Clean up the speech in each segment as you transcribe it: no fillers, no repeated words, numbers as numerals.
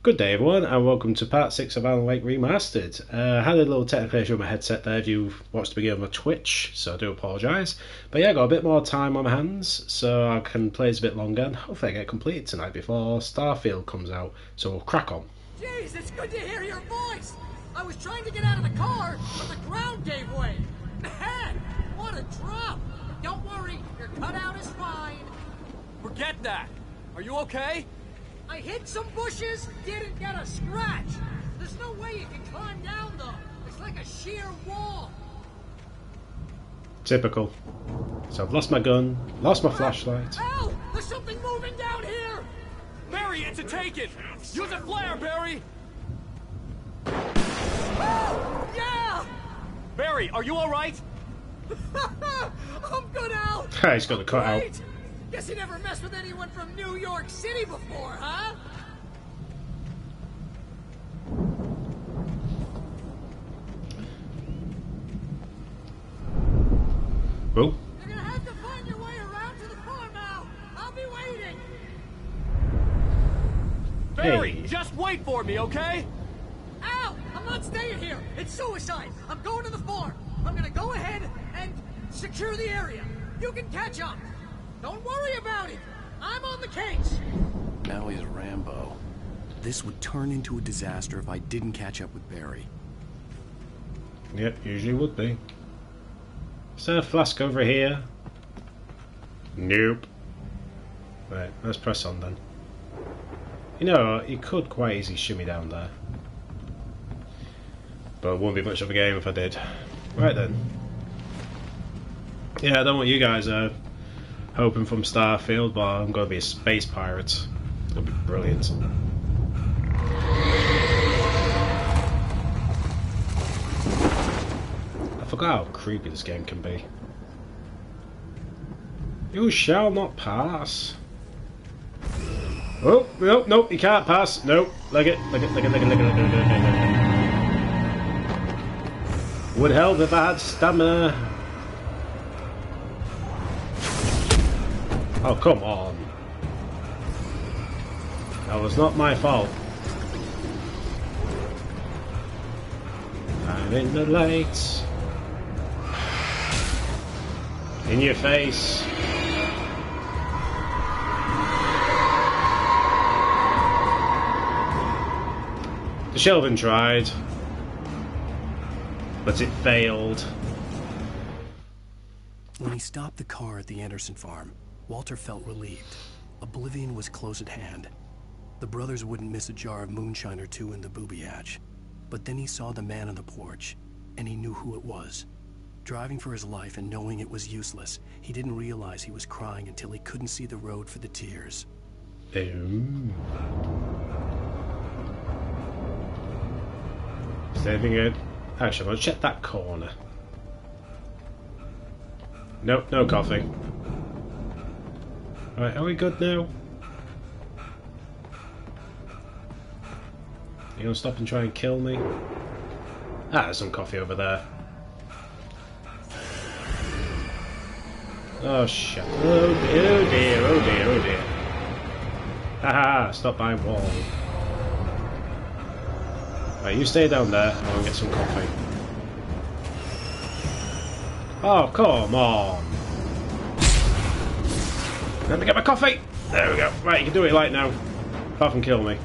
Good day everyone and welcome to part 6 of Alan Wake Remastered. I had a little technical issue with my headset there if you've watched the beginning of my Twitch, so I do apologise. But yeah, I got a bit more time on my hands, so I can play this a bit longer and hopefully I get completed tonight before Starfield comes out, so we'll crack on. Jeez, it's good to hear your voice! I was trying to get out of the car, but the ground gave way! Man, what a drop! Don't worry, your cutout is fine. Forget that! Are you okay? I hit some bushes, didn't get a scratch. There's no way you can climb down, though. It's like a sheer wall. Typical. So I've lost my gun, lost my flashlight. Ow! There's something moving down here! Barry, it's a take-it! Use a flare, Barry! Oh! Yeah! Barry, are you alright? I'm good out! He's got the cut out. Guess you never messed with anyone from New York City before, huh? Oh. You're gonna have to find your way around to the farm now. I'll be waiting. Barry, Hey. just wait for me, okay? Ow! I'm not staying here. It's suicide. I'm going to the farm. I'm gonna go ahead and secure the area. You can catch up. Don't worry about it. I'm on the case. Now he's Rambo. This would turn into a disaster if I didn't catch up with Barry. Yep, usually would be. Is there a flask over here? Nope. Right, let's press on then. You know, you could quite easily shimmy down there. But it wouldn't be much of a game if I did. Right then. Yeah, I don't know what you guys are hoping from Starfield, but I'm going to be a space pirate. It'll be brilliant. I forgot how creepy this game can be. You shall not pass. Oh, no, nope, you can't pass. Nope, leg it. Would help if I had stamina. Oh, come on. That was not my fault. I'm in the lights. In your face. The shelving tried, but it failed. When he stopped the car at the Anderson farm, Walter felt relieved. Oblivion was close at hand. The brothers wouldn't miss a jar of moonshine or two in the booby hatch. But then he saw the man on the porch, and he knew who it was. Driving for his life and knowing it was useless, he didn't realize he was crying until he couldn't see the road for the tears. Is there anything good? Actually, I'm gonna check that corner. Nope, no coffee. Right, are we good now? You gonna stop and try and kill me? Ah, there's some coffee over there. Oh shit. Oh dear, oh dear, oh dear. Haha, stop by wall. Right, you stay down there and I'll get some coffee. Oh, come on. Let me get my coffee! There we go. Right, you can do what you like now. Apart from kill me.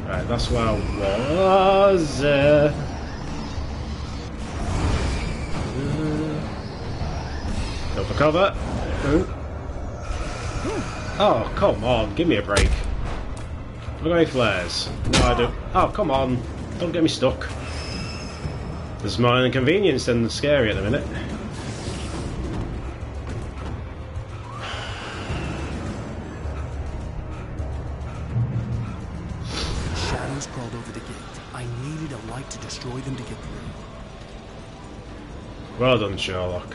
Right, that's where I was. Go for cover. Oh, come on. Give me a break. Have I got any flares? No, I do. Oh, come on. Don't get me stuck. This is more inconvenience than scary at the minute. Shadows crawled over the gate. I needed a light to destroy them to get through. Well done, Sherlock.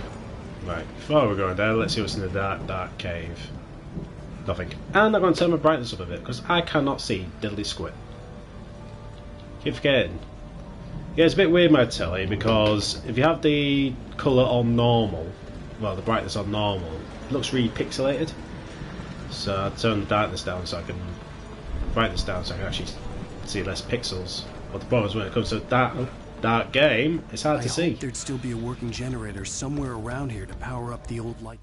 Right, before we go in there, let's see what's in the dark cave. Nothing. And I'm going to turn my brightness up a bit, because I cannot see diddly squid. Keep forgetting. Yeah, it's a bit weird, my telly, because if you have the colour on normal, well, the brightness on normal, it looks really pixelated. So I turn the brightness down so I can actually see less pixels. But the problem is when it comes to a dark game, it's hard to see. I hope there'd still be a working generator somewhere around here to power up the old light.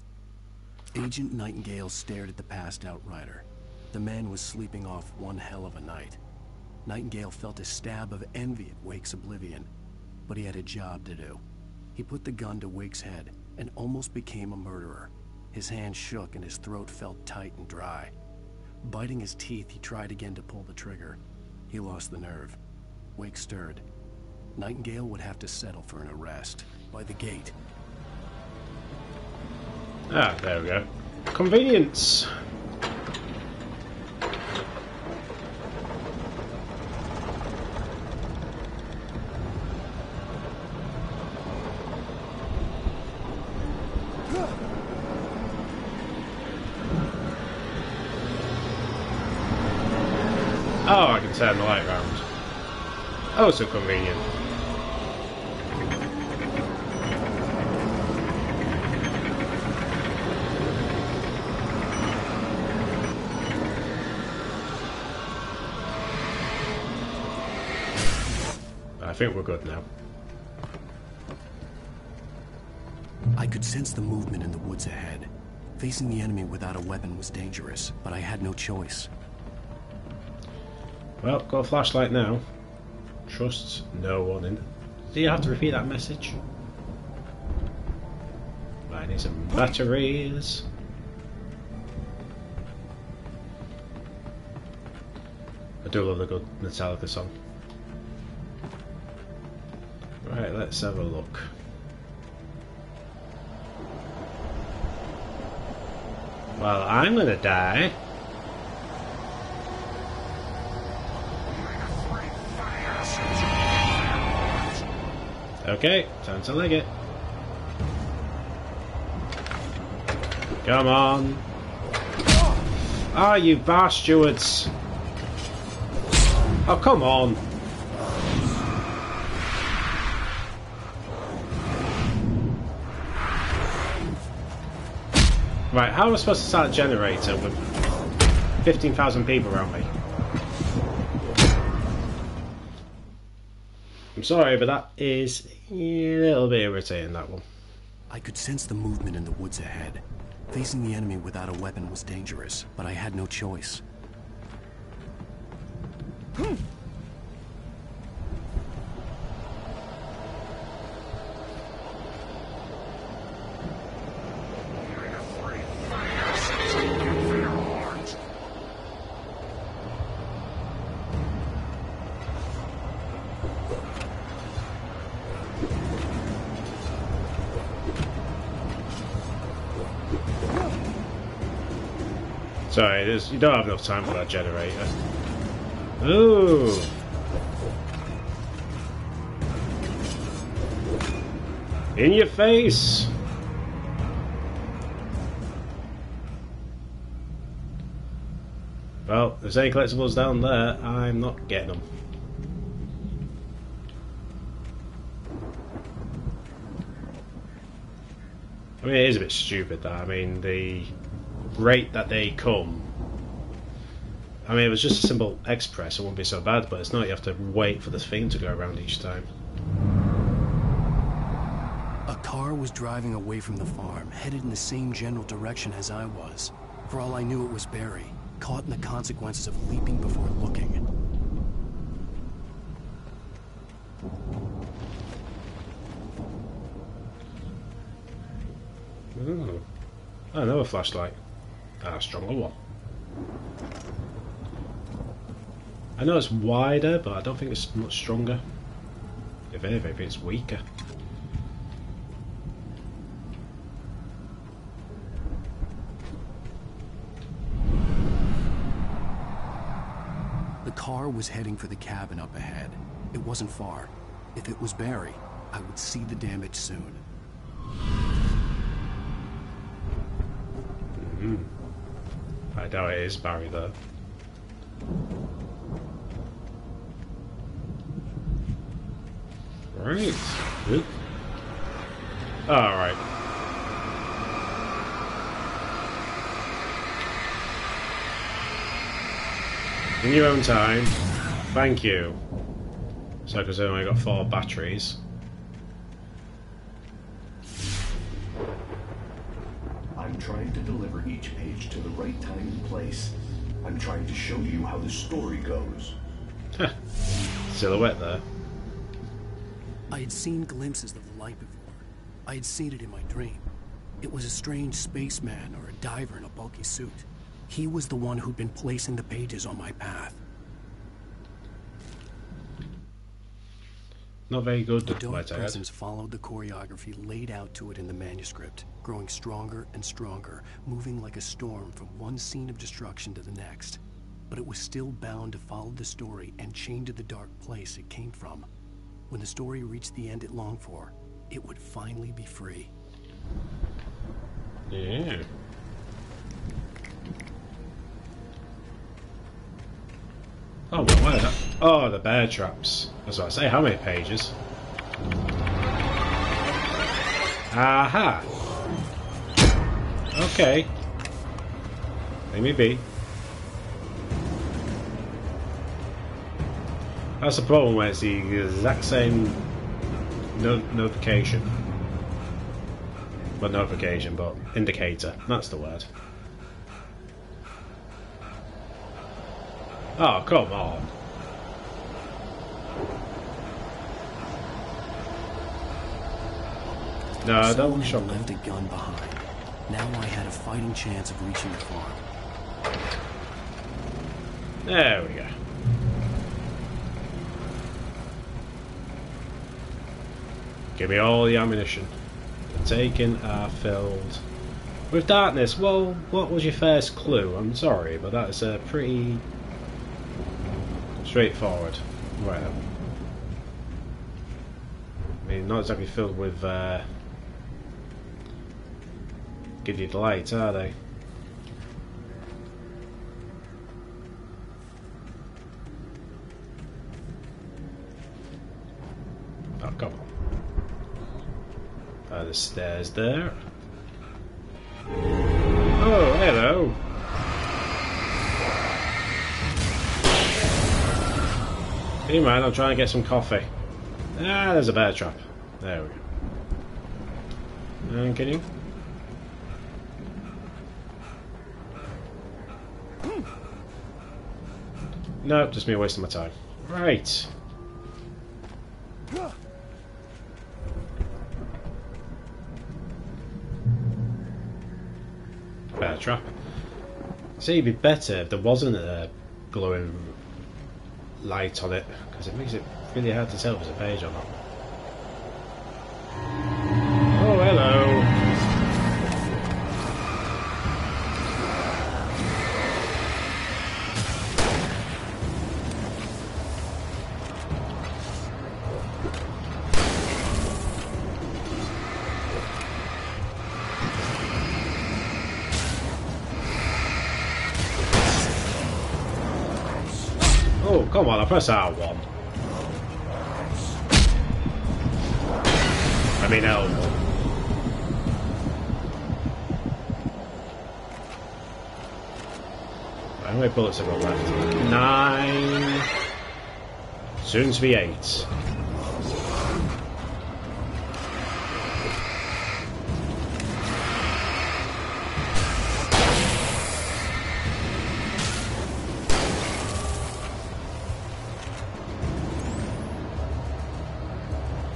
Agent Nightingale stared at the passed out rider. The man was sleeping off one hell of a night. Nightingale felt a stab of envy at Wake's oblivion, but he had a job to do. He put the gun to Wake's head and almost became a murderer. His hand shook and his throat felt tight and dry. Biting his teeth, he tried again to pull the trigger. He lost the nerve. Wake stirred. Nightingale would have to settle for an arrest by the gate. Ah, there we go. Convenience. Oh, I can turn the light round. Oh, so convenient. I think we're good now. I could sense the movement in the woods ahead. Facing the enemy without a weapon was dangerous, but I had no choice. Well, got a flashlight now. Trust no one in. Do you have to repeat that message? I need some batteries. I do love the good Metallica song. Right, let's have a look. Well, I'm gonna die. Okay, time to leg it. Come on. Ah, you bar stewards. Oh, come on. Right, how am I supposed to start a generator with 15,000 people around me? I'm sorry, but that is a little bit irritating, that one. I could sense the movement in the woods ahead. Facing the enemy without a weapon was dangerous, but I had no choice. Sorry, you don't have enough time for that generator. Ooh. In your face. Well, if there's any collectibles down there, I'm not getting them. I mean, it is a bit stupid that. I mean, the rate that they come. I mean, if it was just a simple express, it wouldn't be so bad, but it's not. You have to wait for this thing to go around each time. A car was driving away from the farm, headed in the same general direction as I was. For all I knew, it was Barry, caught in the consequences of leaping before looking. Oh, another flashlight. A stronger one. I know it's wider, but I don't think it's much stronger. If anything, it's weaker. The car was heading for the cabin up ahead. It wasn't far. If it was Barry, I would see the damage soon. I doubt it is Barry though. Right. Good. Alright. In your own time. Thank you. So, because I only got 4 batteries. I'm trying to deliver each page to the right time and place. I'm trying to show you how the story goes. Silhouette there. I had seen glimpses of the light before. I had seen it in my dream. It was a strange spaceman or a diver in a bulky suit. He was the one who'd been placing the pages on my path. Not very good. The dark presence followed the choreography laid out to it in the manuscript, growing stronger and stronger, moving like a storm from one scene of destruction to the next. But it was still bound to follow the story and chain to the dark place it came from. When the story reached the end it longed for, it would finally be free. Yeah. Oh, well, why that? Oh, the bear traps. That's what I say. How many pages? Aha! Okay. Let me be. That's the problem when it's the exact same notification. Not notification, but indicator. That's the word. Oh, come on. No, don't shock me. Left a gun behind. Now I had a fighting chance of reaching the farm. There we go. Give me all the ammunition. Taken are filled. With darkness, well, what was your first clue? I'm sorry, but that's a pretty straightforward. Right. I mean, not exactly filled with give you delight, are they? Oh, come on. The stairs there. Oh, hello. Hey man, I'm trying to get some coffee. Ah, there's a bear trap. There we go. And can you? Nope, just me wasting my time. Right. Bear trap. See, it'd be better if there wasn't a glowing light on it, because it makes it really hard to tell if it's a page or not. Oh, hello. Oh, come on, I press R1. I mean L1. How many bullets have I got left? 9. Soon to be 8.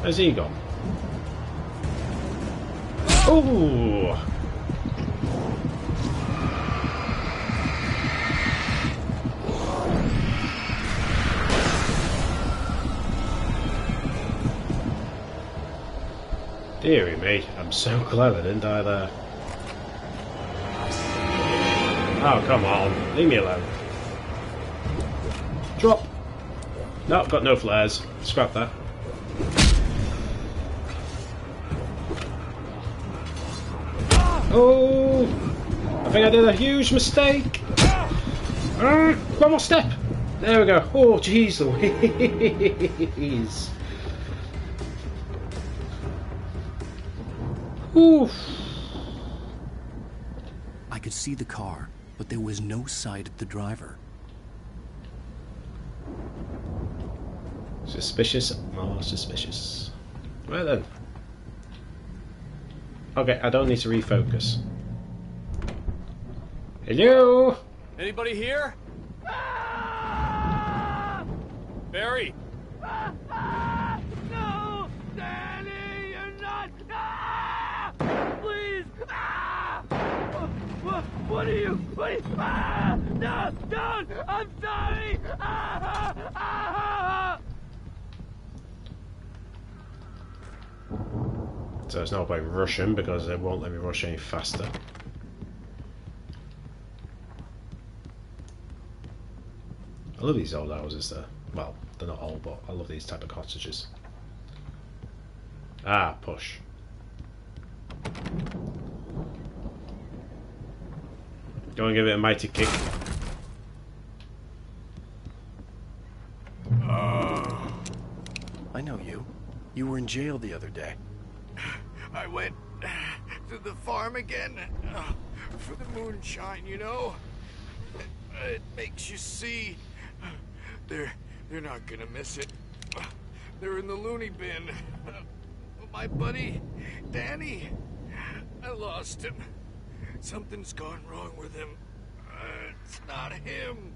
Where's he gone? Oh! Deary me, I'm so glad I didn't die there. Oh, come on, leave me alone. Drop! No, got no flares. Scrap that. Oh! I think I did a huge mistake! One more step! There we go. Oh, jeez Louise! Oof. I could see the car, but there was no sight of the driver. Suspicious, more suspicious. Right then. Okay, I don't need to refocus. Hello? Anybody here? Barry! No! Danny, you're not! Please! What are you? No! Don't! I'm sorry! So it's not by rushing because it won't let me rush any faster. I love these old houses there. Well, they're not old, but I love these type of cottages. Ah, push. Go and give it a mighty kick. I know you. You were in jail the other day. I went to the farm again for the moonshine, you know? It makes you see. They're not gonna miss it. They're in the loony bin. My buddy, Danny, I lost him. Something's gone wrong with him. It's not him.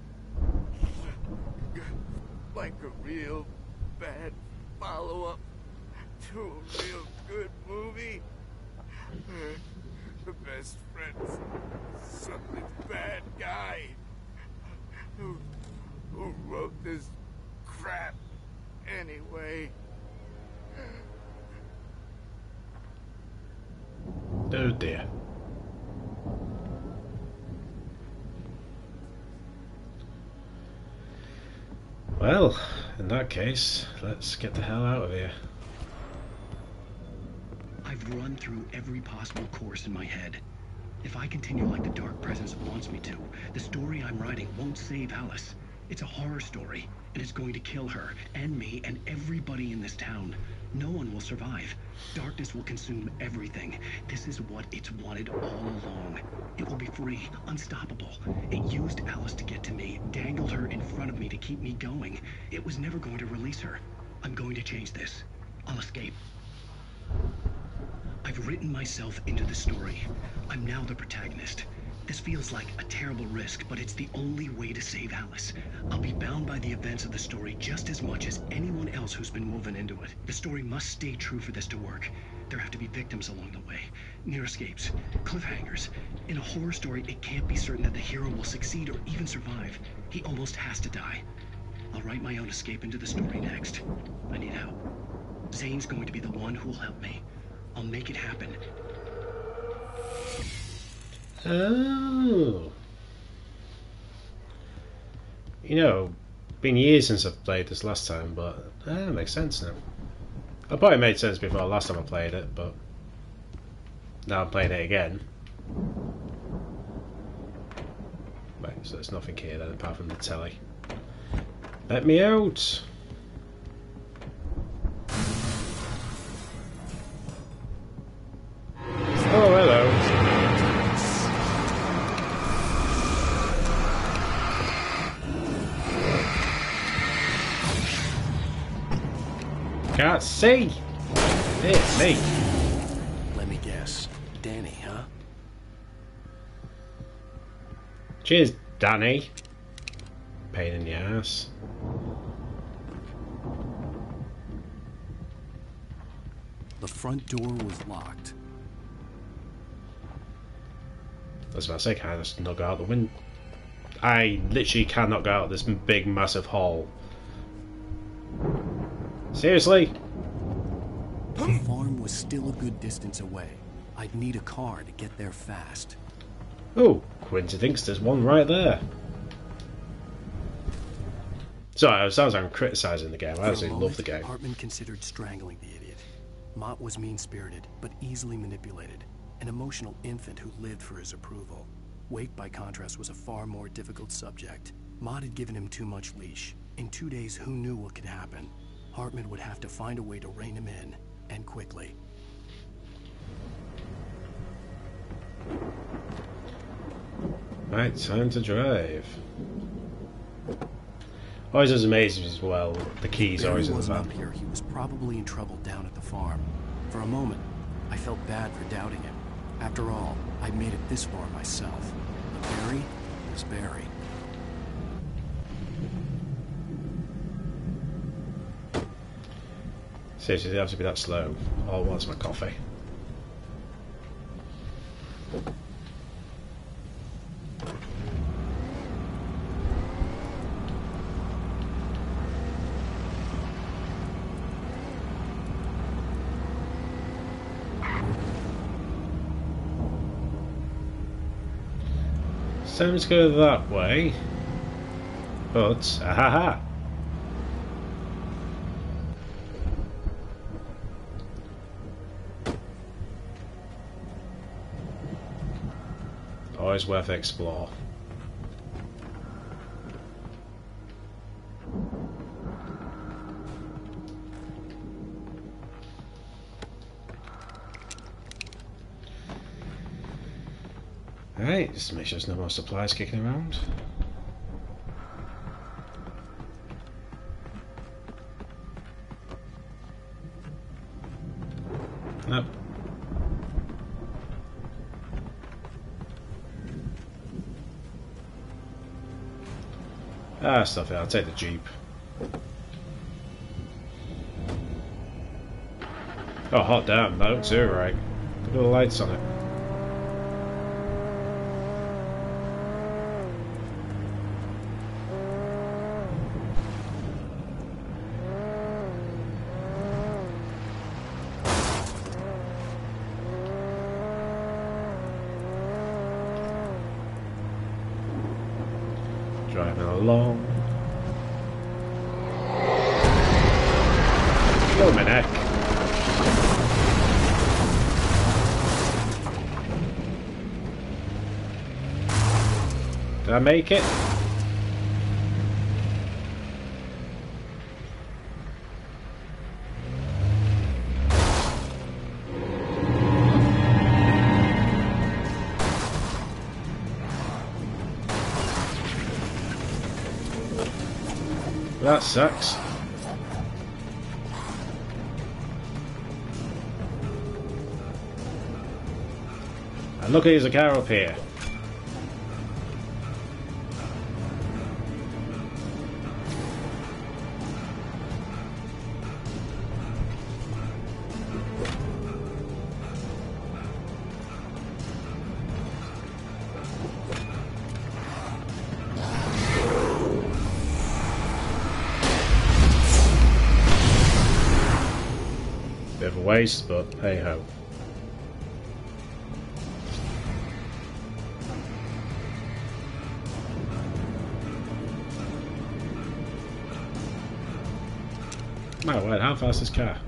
Like a real bad follow-up to a real good movie. The best friend's some bad guy who wrote this crap anyway. Oh dear. Well, in that case, let's get the hell out of here. I've run through every possible course in my head. If I continue like the Dark Presence wants me to, the story I'm writing won't save Alice. It's a horror story, and it's going to kill her, and me, and everybody in this town. No one will survive. Darkness will consume everything. This is what it's wanted all along. It will be free, unstoppable. It used Alice to get to me, dangled her in front of me to keep me going. It was never going to release her. I'm going to change this. I'll escape. I've written myself into the story. I'm now the protagonist. This feels like a terrible risk, but it's the only way to save Alice. I'll be bound by the events of the story just as much as anyone else who's been woven into it. The story must stay true for this to work. There have to be victims along the way, near escapes, cliffhangers. In a horror story, it can't be certain that the hero will succeed or even survive. He almost has to die. I'll write my own escape into the story next. I need help. Zane's going to be the one who'll help me. I'll make it happen. Oh. You know, been years since I've played this last time, but that makes sense now. It probably made sense before last time I played it, but now I'm playing it again. Right, so there's nothing here then apart from the telly. Let me out! Oh, hello. Can't see! It's me! Let me guess. Danny, huh? Cheers, Danny. Pain in the ass. The front door was locked. I was about to say, can I just not go out the window? I literally cannot go out this big, massive hall. Seriously? The farm was still a good distance away. I'd need a car to get there fast. Oh, Quincy thinks there's one right there. Sorry, it sounds like I'm criticising the game. I actually love the game. Hartman considered strangling the idiot. Mott was mean-spirited, but easily manipulated. An emotional infant who lived for his approval. Wake, by contrast, was a far more difficult subject. Mott had given him too much leash. In 2 days, who knew what could happen? Hartman would have to find a way to rein him in, and quickly. Right, time to drive. Always as amazing as well, the keys Barry always in the wasn't van. up here. He was probably in trouble down at the farm. For a moment, I felt bad for doubting him. After all, I'd made it this far myself. But Barry was Barry. Seriously, they have to be that slow. Oh, what's my coffee? Time to go that way, but ahaha! Always worth explore. Alright, just to make sure there's no more supplies kicking around. Nope. Ah, stuff it, I'll take the Jeep. Oh, hot damn, that looks alright. Look at the lights on it. Driving along. Oh, my neck. Did I make it? That sucks. And look, there's a car up here. Bit of a waste, but hey ho. Oh, wait, how fast is this car?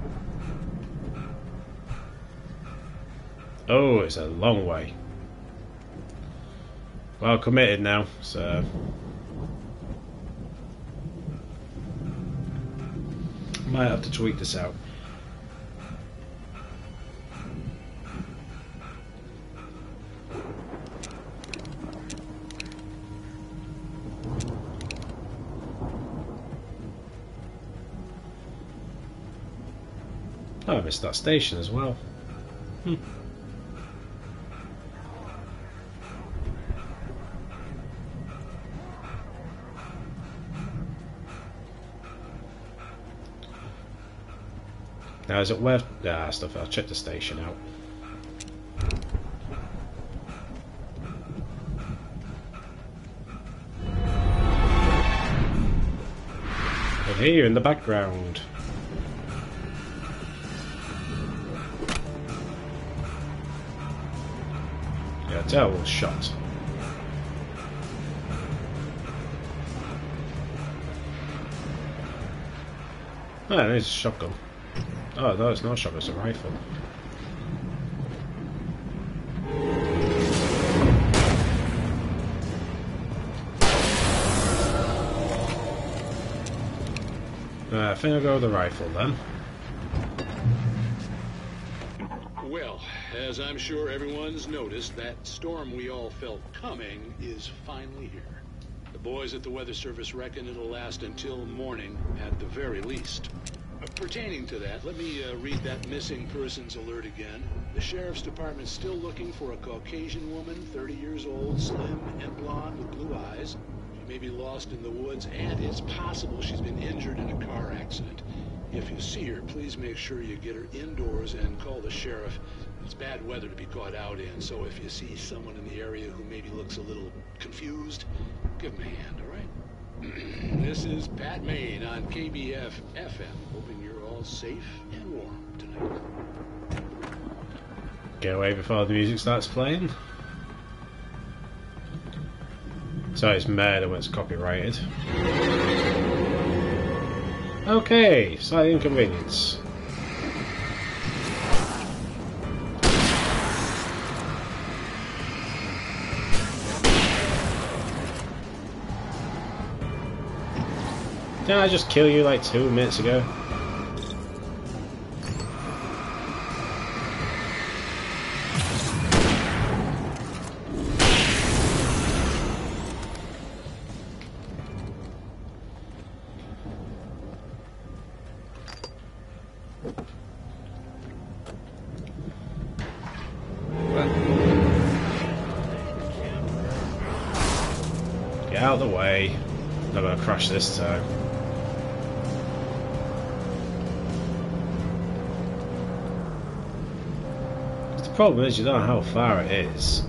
Oh, it's a long way. Well, committed now, so... might have to tweak this out. Oh, I missed that station as well. Now, is it worth... ah, stuff, I'll check the station out. And here in the background. Yeah, terrible shot. Oh, there's a shotgun. Oh, no, it's not a shotgun, it's a rifle. I think I'll go with the rifle then. Well, as I'm sure everyone's noticed, that storm we all felt coming is finally here. The boys at the Weather Service reckon it'll last until morning at the very least. Pertaining to that, let me read that missing persons alert again. The Sheriff's Department's still looking for a Caucasian woman, 30 years old, slim and blonde with blue eyes. She may be lost in the woods, and it's possible she's been injured in a car accident. If you see her, please make sure you get her indoors and call the sheriff. It's bad weather to be caught out in, so if you see someone in the area who maybe looks a little confused, give them a hand, all right? This is Pat Maine on KBF FM, hoping you're all safe and warm tonight. Get away before the music starts playing. So it's murder when it's copyrighted. Okay, slight inconvenience. Didn't I just kill you like 2 minutes ago? Get out of the way. Not gonna crash this time. The problem is you don't know how far it is,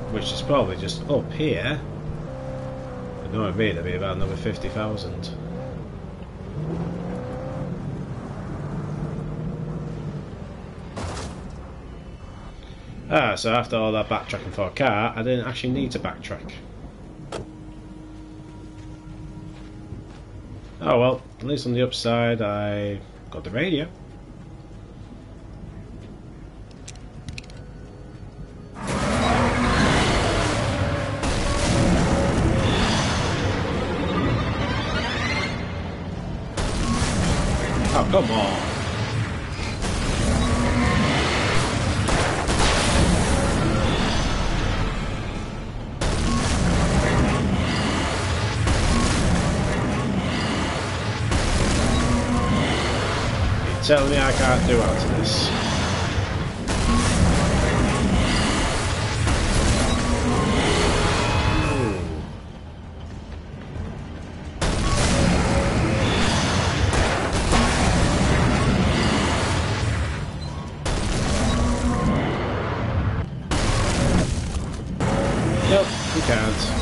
which is probably just up here. I know it'd be about another 50,000. Ah, so after all that backtracking for a car, I didn't actually need to backtrack. Oh well, at least on the upside I got the radio. Oh, come on. You're telling me I can't do out of this. Nope, you can't.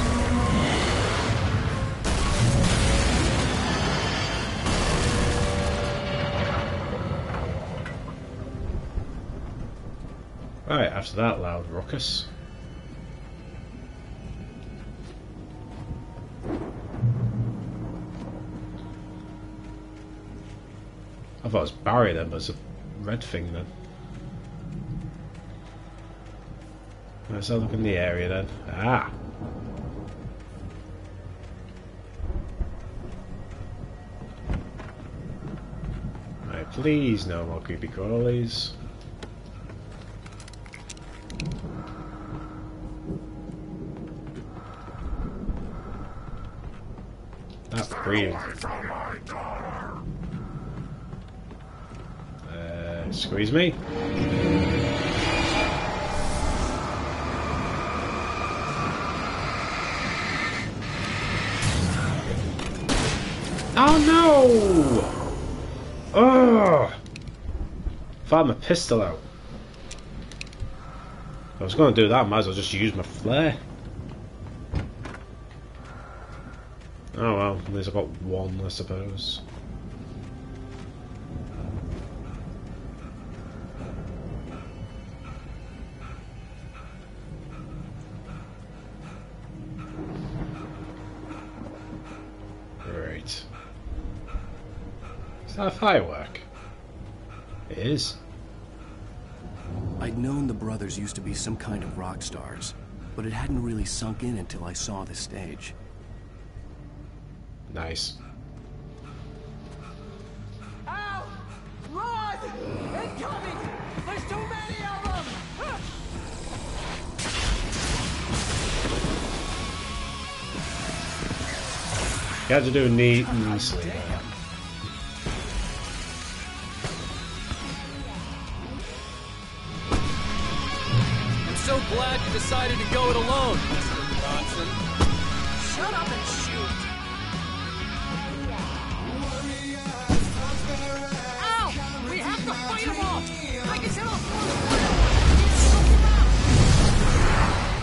Right, after that loud ruckus. I thought it was Barry then, but it's a red thing then. Let's have a look in the area then. Ah! Right, please no more creepy crawlies. That's brilliant. Squeeze me. Oh no! Oh! If I had my pistol out. If I was going to do that, I might as well just use my flare. Oh well, at least I got one, I suppose. Right. Is that a firework? It is. I'd known the brothers used to be some kind of rock stars, but it hadn't really sunk in until I saw the stage. Nice. Out! Run! Incoming! There's too many of them! You had to do neatly there. I'm so glad you decided to go it alone, Mr. Johnson. Shut up and shoot! Ow! We have to fight him off! I can set off one.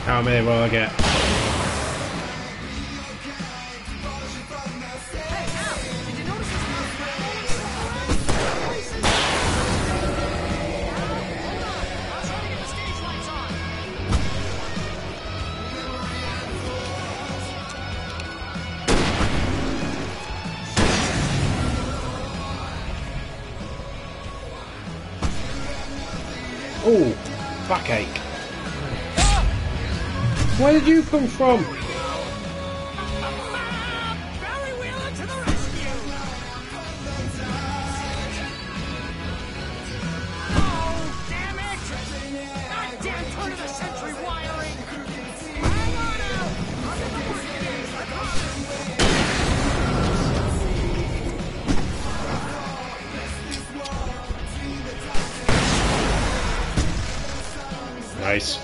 How many will I get? Hey, Al! Did you notice this? Hold on! I'm trying to get the stage lights on! Oh, backache. Where did you come from? Barry Wheeler to the rescue! Oh, damn it! Goddamn turn of the century wiring! Hang on out! I'll get the work again, I promise! Nice.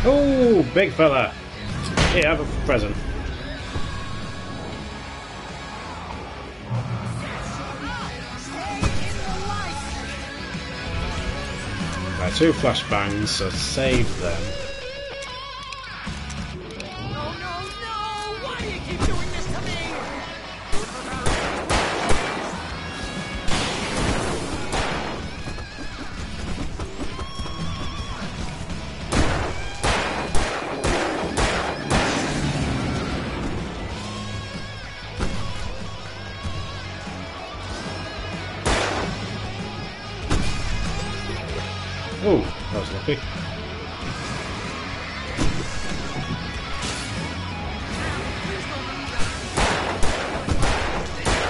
Oh, big fella. Here, have a present. Right, 2 flashbangs, so save them. No, no, no! Why do you keep doing this to me? Oh, that was lucky.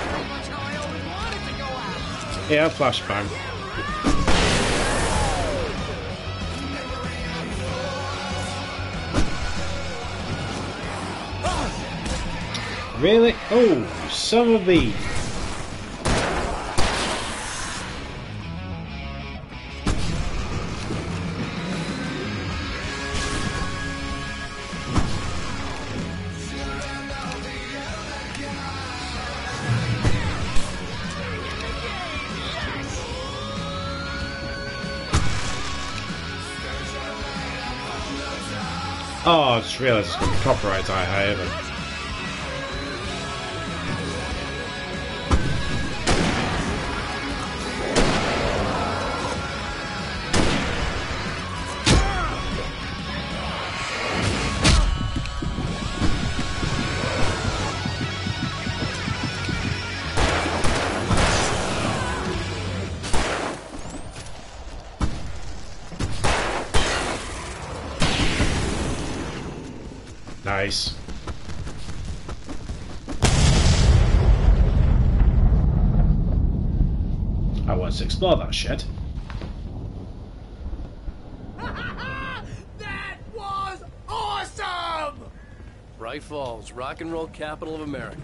Pretty much how I always wanted to go out. Yeah, flashbang. Really? Oh, some of these. Oh, I just realised it's got copyright I haven't. Nice. I want to explore that shed. That was awesome! Bright Falls, rock and roll capital of America.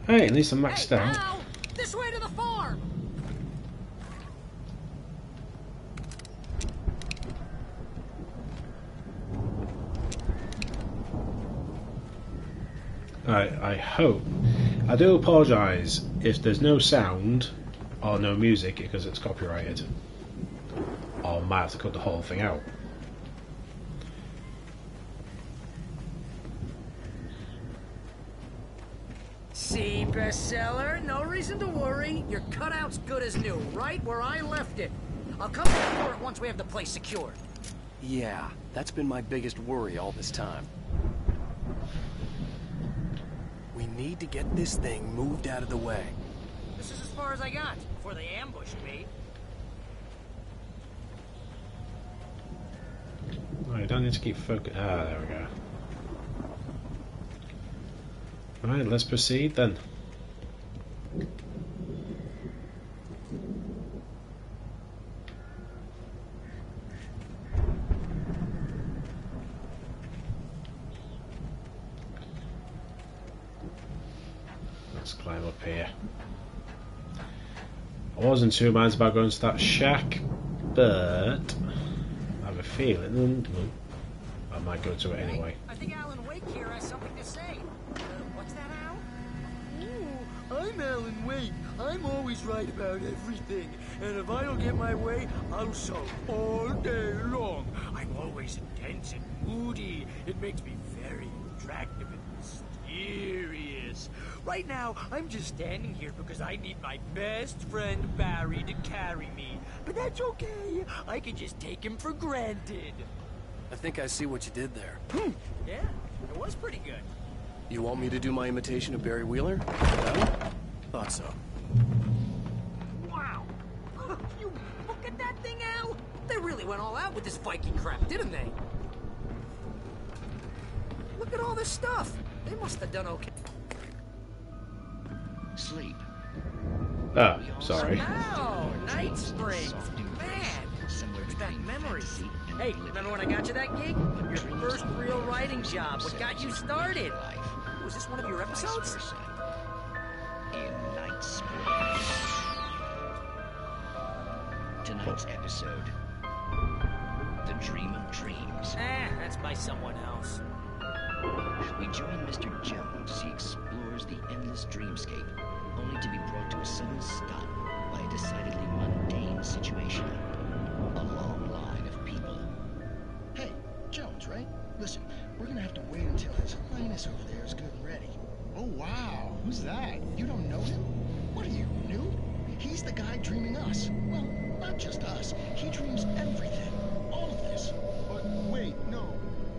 Hey, at least I'm maxed out. Al! This way to the farm! I hope. I do apologise if there's no sound or no music because it's copyrighted. Or I might have to cut the whole thing out. See, bestseller? No reason to worry. Your cutout's good as new, right where I left it. I'll come back for it once we have the place secured. Yeah, that's been my biggest worry all this time. We need to get this thing moved out of the way. This is as far as I got before they ambushed me. I don't need to keep focus. Ah, there we go. Alright, let's proceed then. Let's climb up here. I wasn't too minds about going to that shack, but I have a feeling I might go to it anyway. I think Alan Wake here has something to say. What's that, Al? Ooh, I'm Alan Wake. I'm always right about everything. And if I don't get my way, I'll sulk all day long. I'm always intense and moody. It makes me very attractive and mysterious. Right now, I'm just standing here because I need my best friend Barry to carry me. But that's okay. I can just take him for granted. I think I see what you did there. Yeah, it was pretty good. You want me to do my imitation of Barry Wheeler? Yeah? Thought so. Wow. You look at that thing, Al. They really went all out with this Viking crap, didn't they? Look at all this stuff. They must have done okay. Sleep. Oh, sorry. Oh, Night Springs. Man, it's back memories. Hey, remember when I got you that gig? Your first real writing job. What got you started? Was this one of your episodes? In Night Springs. Tonight's episode. The Dream of Dreams. That's by someone else. We join Mr. Jones as he explores the endless dreamscape, only to be brought to a sudden stop by a decidedly mundane situation. A long line of people. Hey, Jones, right? Listen, we're gonna have to wait until His Highness over there is good and ready. Oh, wow. Who's that? You don't know him? What are you, new? He's the guy dreaming us. Well, not just us. He dreams everything. All of this. But wait, no.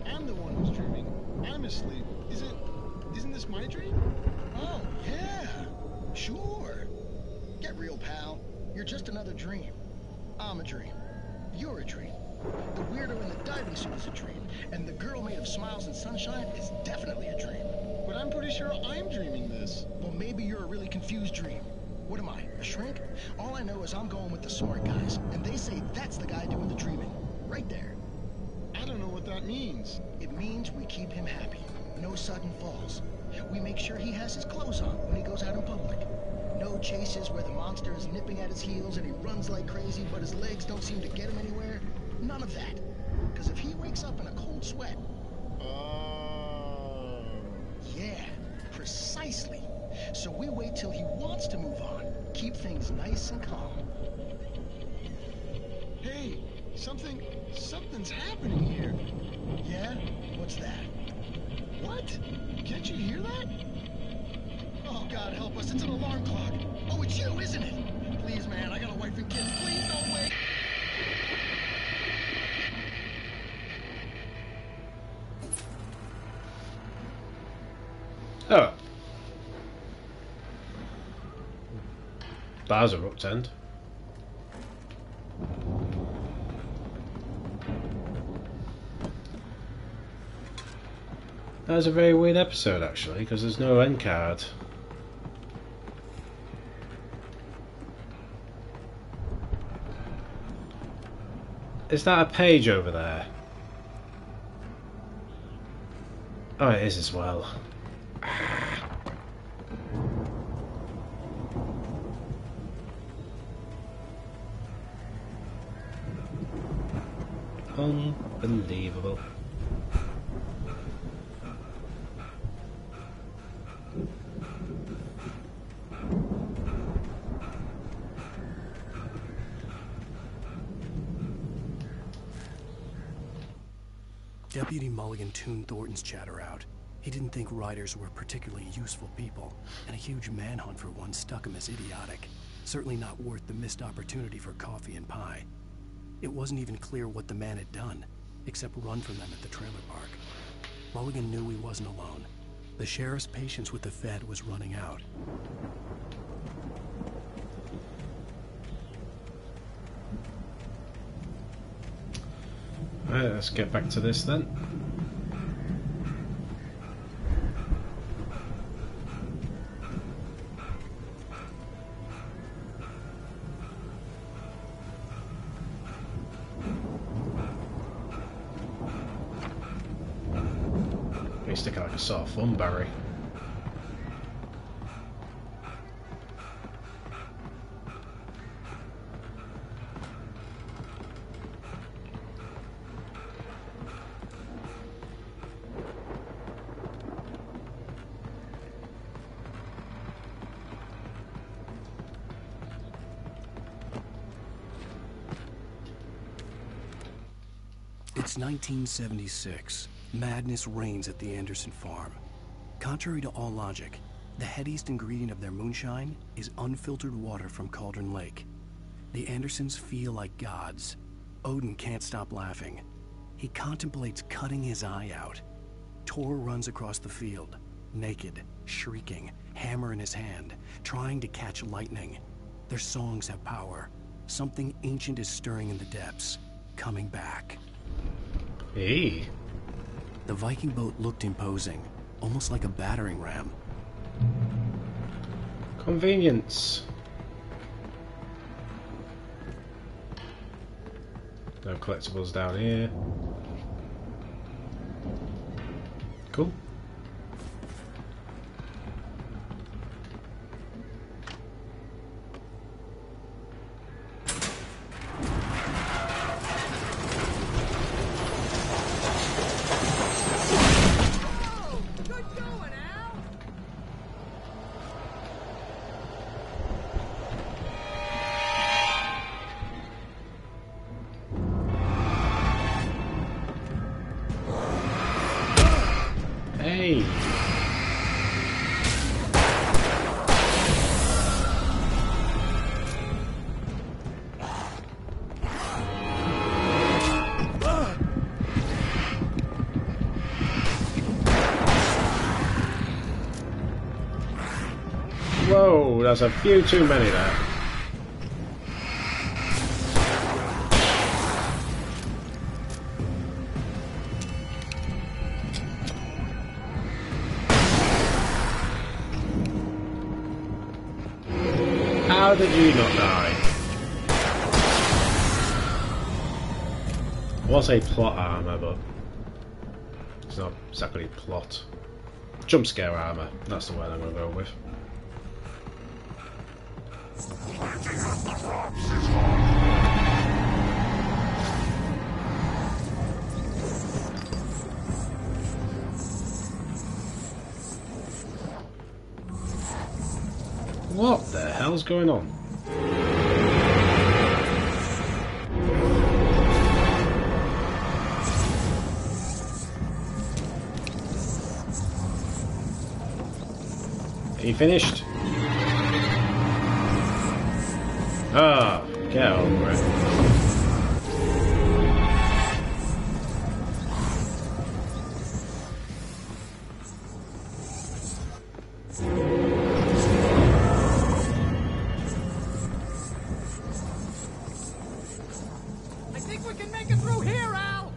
I'm the one who's dreaming. I'm asleep. Isn't this my dream? Oh, yeah. Sure. Get real, pal. You're just another dream. I'm a dream. You're a dream. The weirdo in the diving suit is a dream. And the girl made of smiles and sunshine is definitely a dream. But I'm pretty sure I'm dreaming this. Well, maybe you're a really confused dream. What am I, a shrink? All I know is I'm going with the smart guys. And they say that's the guy doing the dreaming. Right there. I don't know what that means. It means we keep him happy. No sudden falls. We make sure he has his clothes on when he goes out in public. No chases where the monster is nipping at his heels and he runs like crazy, but his legs don't seem to get him anywhere. None of that. Because if he wakes up in a cold sweat... Oh. Yeah, precisely. So we wait till he wants to move on. Keep things nice and calm. Hey, something's happening here. Yeah? What's that? What? Can't you hear that? Oh, God help us, it's an alarm clock. Oh, it's you, isn't it? Please, man, I got a wife and kids. Please don't wait. Oh. Bars are upturned. That was a very weird episode, actually, because there's no end card. Is that a page over there? Oh, it is as well. Unbelievable. Deputy Mulligan tuned Thornton's chatter out. He didn't think riders were particularly useful people, and a huge manhunt for one struck him as idiotic. Certainly not worth the missed opportunity for coffee and pie. It wasn't even clear what the man had done, except run from them at the trailer park. Mulligan knew he wasn't alone. The sheriff's patience with the Fed was running out. Alright, let's get back to this then. They stick out like a sort of fun berry. It's 1976. Madness reigns at the Anderson farm. Contrary to all logic, the headiest ingredient of their moonshine is unfiltered water from Cauldron Lake. The Andersons feel like gods. Odin can't stop laughing. He contemplates cutting his eye out. Tor runs across the field, naked, shrieking, hammer in his hand, trying to catch lightning. Their songs have power. Something ancient is stirring in the depths, coming back. Hey. The Viking boat looked imposing, almost like a battering ram. Convenience. No collectibles down here. Cool. Hey! Whoa, there's a few too many there. How did you not die? I want to say plot armor, but it's not exactly plot. Jump scare armor, that's the word I'm going to go with. What the hell's going on? Are you finished? Ah, get over it. I think we can make it through here, Al!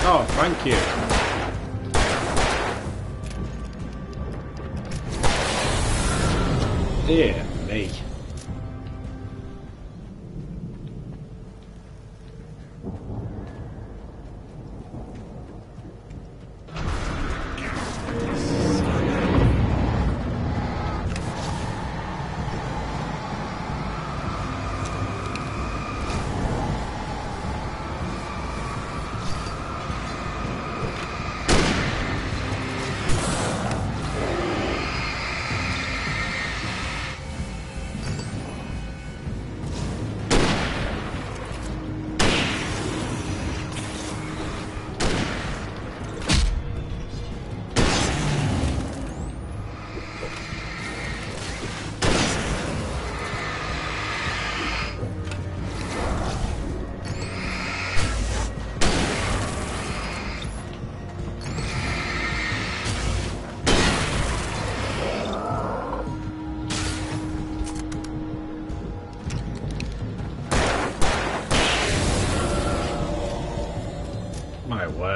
Oh, thank you. Dear me.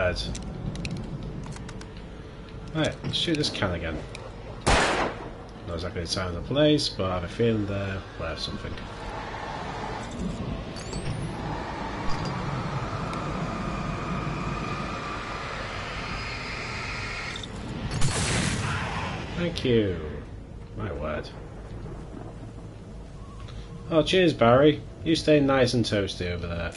word. Right, let's shoot this can again. Not exactly the time of the place, but I have a feeling they're worth something. Thank you. My word. Oh, cheers, Barry. You stay nice and toasty over there.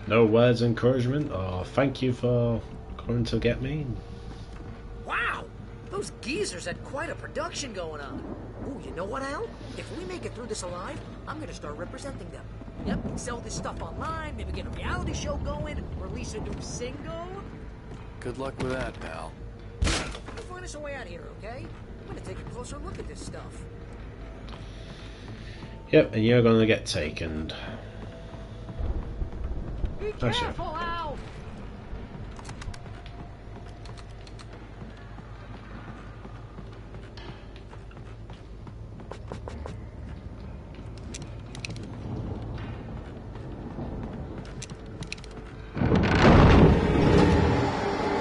No words of encouragement or thank you for coming to get me? Wow! Those geezers had quite a production going on. Ooh, you know what, Al? If we make it through this alive, I'm gonna start representing them. Yep, sell this stuff online, maybe get a reality show going, release a new single. Good luck with that, pal. We'll find us a way out of here, okay? I'm gonna take a closer look at this stuff. Yep, and you're gonna get taken. Be Oh, shit. careful, Al!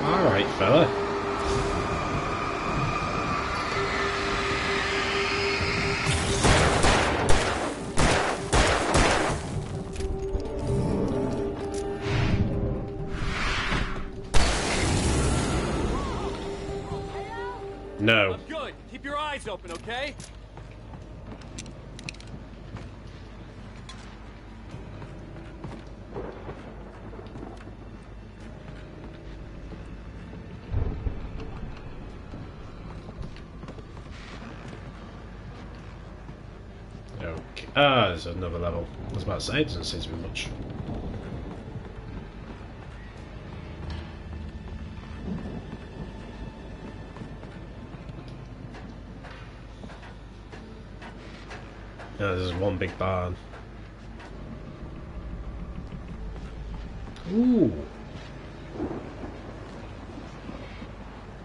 Alright, fella. No. I'm good. Keep your eyes open, okay? Okay. Ah, there's another level. I was about to say, it doesn't seem to be much. No, there's one big barn. Ooh.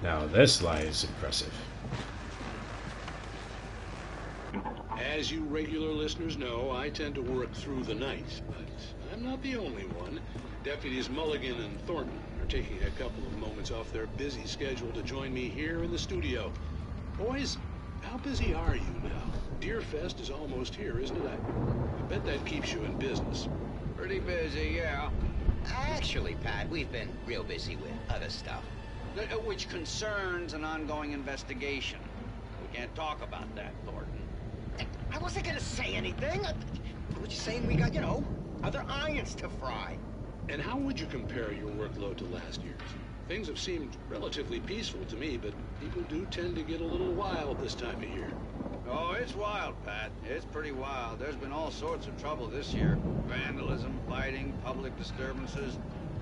Now this lies impressive. As you regular listeners know, I tend to work through the night, but I'm not the only one. Deputies Mulligan and Thornton are taking a couple of moments off their busy schedule to join me here in the studio. Boys, how busy are you now? Deerfest is almost here, isn't it? I bet that keeps you in business. Pretty busy, yeah. Actually, Pat, we've been real busy with other stuff, which concerns an ongoing investigation. We can't talk about that, Thornton. I wasn't gonna say anything. I was just saying we got, other irons to fry. And how would you compare your workload to last year's? Things have seemed relatively peaceful to me, but people do tend to get a little wild this time of year. Oh, it's wild, Pat. It's pretty wild. There's been all sorts of trouble this year. Vandalism, fighting, public disturbances.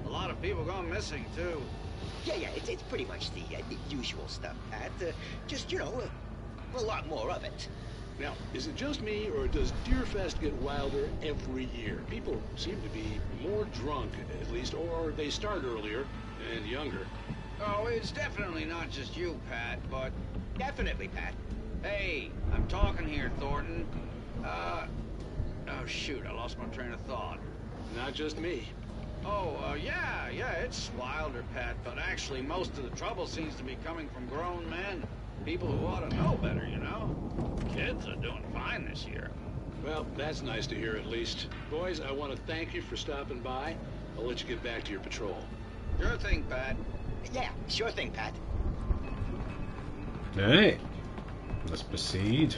A lot of people gone missing, too. Yeah, it's pretty much the usual stuff, Pat. Just, a lot more of it. Now, is it just me, or does Deerfest get wilder every year? People seem to be more drunk, at least, or they start earlier and younger. Oh, it's definitely not just you, Pat, but... Definitely, Pat. Hey, I'm talking here, Thornton. Oh, shoot, I lost my train of thought. Not just me. Oh, yeah, it's wilder, Pat, but actually most of the trouble seems to be coming from grown men. People who ought to know better, Kids are doing fine this year. Well, that's nice to hear at least. Boys, I want to thank you for stopping by. I'll let you get back to your patrol. Sure thing, Pat. Yeah, sure thing, Pat. Alright. Let's proceed.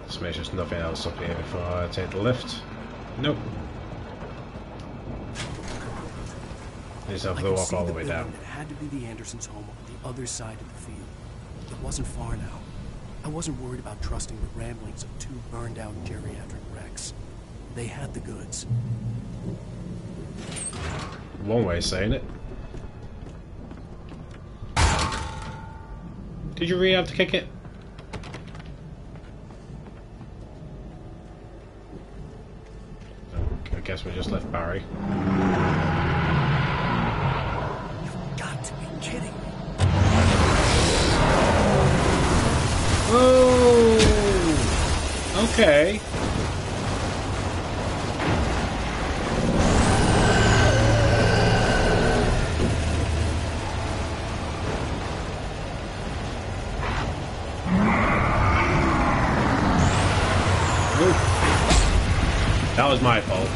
Let's make sure there's nothing else up here before I take the lift. Nope. Just have to walk all the way down. It had to be the Andersons' home on the other side of the field. It wasn't far now. I wasn't worried about trusting the ramblings of two burned-out geriatric wrecks. They had the goods. One way of saying it. Did you really have to kick it? I guess we just left Barry. You've got to be kidding me. Oh! Okay. That was my fault.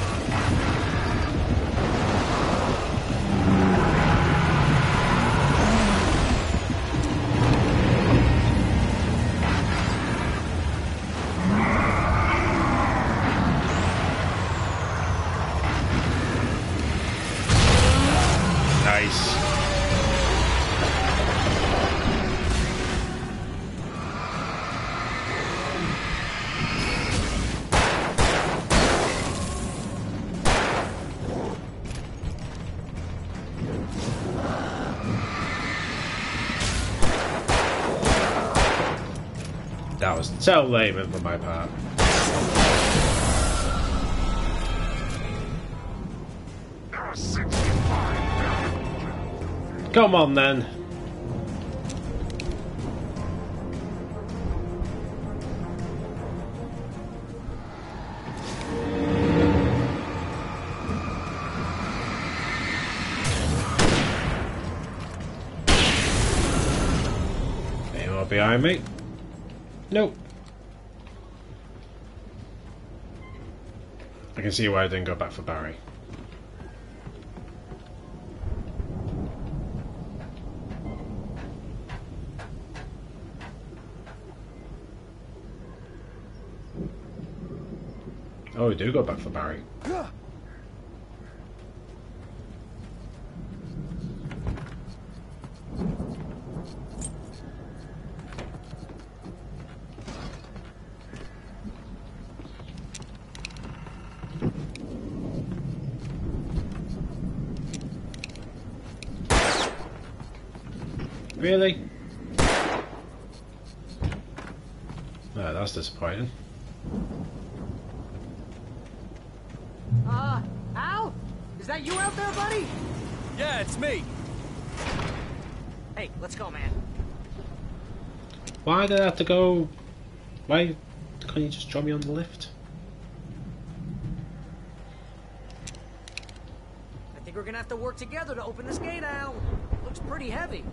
Nice. That was so lame for my part. Come on then. Any more behind me? Nope. I can see why I didn't go back for Barry. Oh, we do go back for Barry. Really? Oh, that's disappointing. Al? Is that you out there, buddy? Yeah, it's me. Hey, let's go, man. Why did I have to go? Why can't you just drop me on the lift? I think we're gonna have to work together to open this gate, Al. Looks pretty heavy.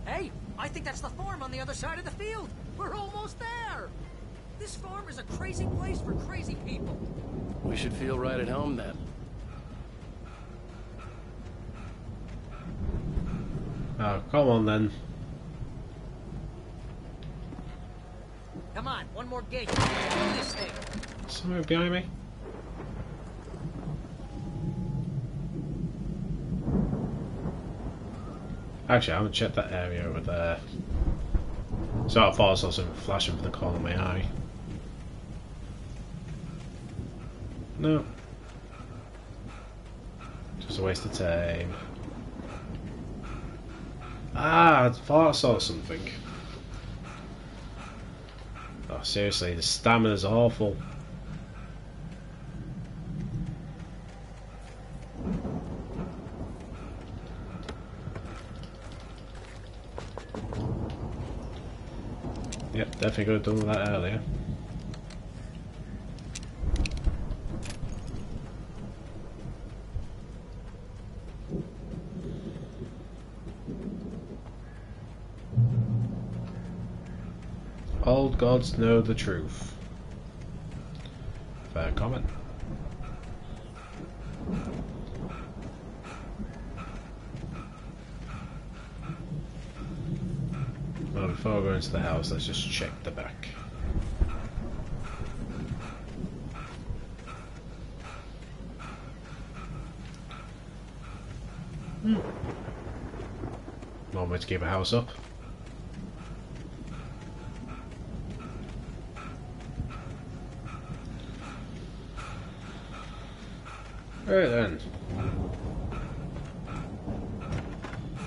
Hey, I think that's the farm on the other side of the field. We're almost there. This farm is a crazy place for crazy people. We should feel right at home then. Oh, come on then. Come on, one more gate. Let's do this thing. Somewhere behind me. Actually, I haven't checked that area over there. So I thought I saw something flashing from the corner of my eye. No. Just a waste of time. Ah, I thought I saw something. Oh, seriously, the stamina's awful. Yep, definitely could have done that earlier. Old gods know the truth. Fair comment. Well, before we go into the house, let's just check the back. One way to keep a house up. Right then.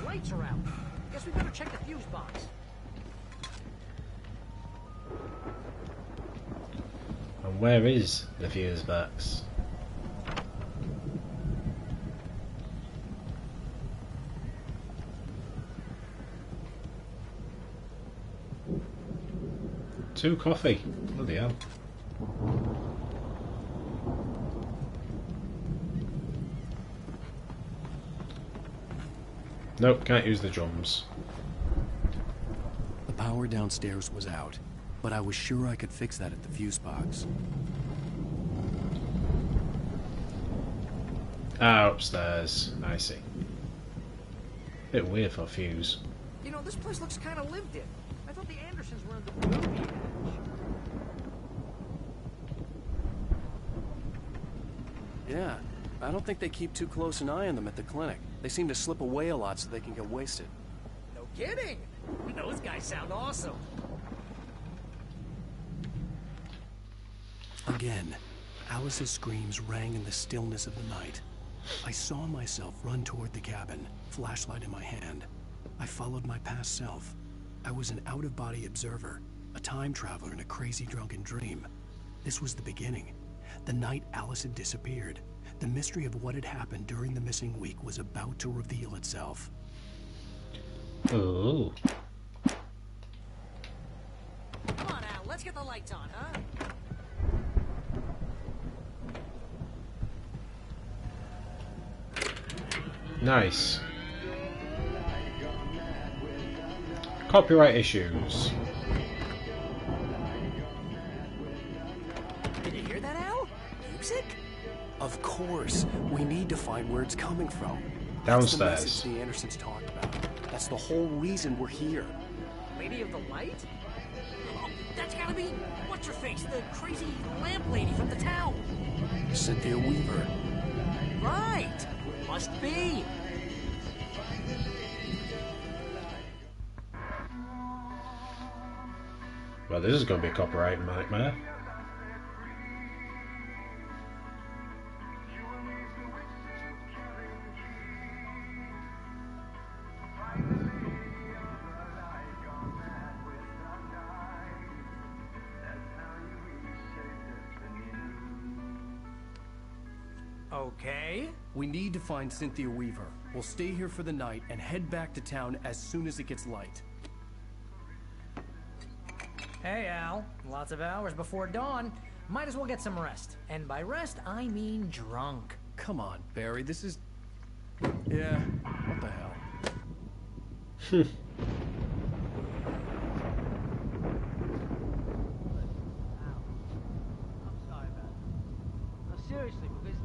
Lights are out. Guess we better check the fuse box. And where is the fuse box? Two coffee. Bloody hell. Nope, can't use the drums. The power downstairs was out, but I was sure I could fix that at the fuse box. Ah, upstairs. I see. Bit weird for a fuse. You know, this place looks kind of lived in. I thought the Andersons were in the movie hatch. Yeah, I don't think they keep too close an eye on them at the clinic. They seem to slip away a lot so they can get wasted. No kidding. Those guys sound awesome. Again, Alice's screams rang in the stillness of the night. I saw myself run toward the cabin, flashlight in my hand. I followed my past self. I was an out-of-body observer, a time traveler in a crazy drunken dream. This was the beginning. The night Alice had disappeared. The mystery of what had happened during the missing week was about to reveal itself. Oh. Come on, Al, let's get the lights on, huh? Nice. Copyright issues. Did you hear that, Al? Music? Of course. We need to find where it's coming from. Downstairs. That's the message the Andersons talked about. That's the whole reason we're here. Lady of the Light? Oh, that's gotta be... What's-her-face? The crazy lamp lady from the town. Cynthia Weaver. Right. Must be. Well, this is going to be a copyright nightmare. Okay. We need to find Cynthia Weaver. We'll stay here for the night and head back to town as soon as it gets light. Hey, Al. Lots of hours before dawn. Might as well get some rest. And by rest, I mean drunk. Come on, Barry, this is... Yeah, what the hell? I'm sorry about it. No, seriously, because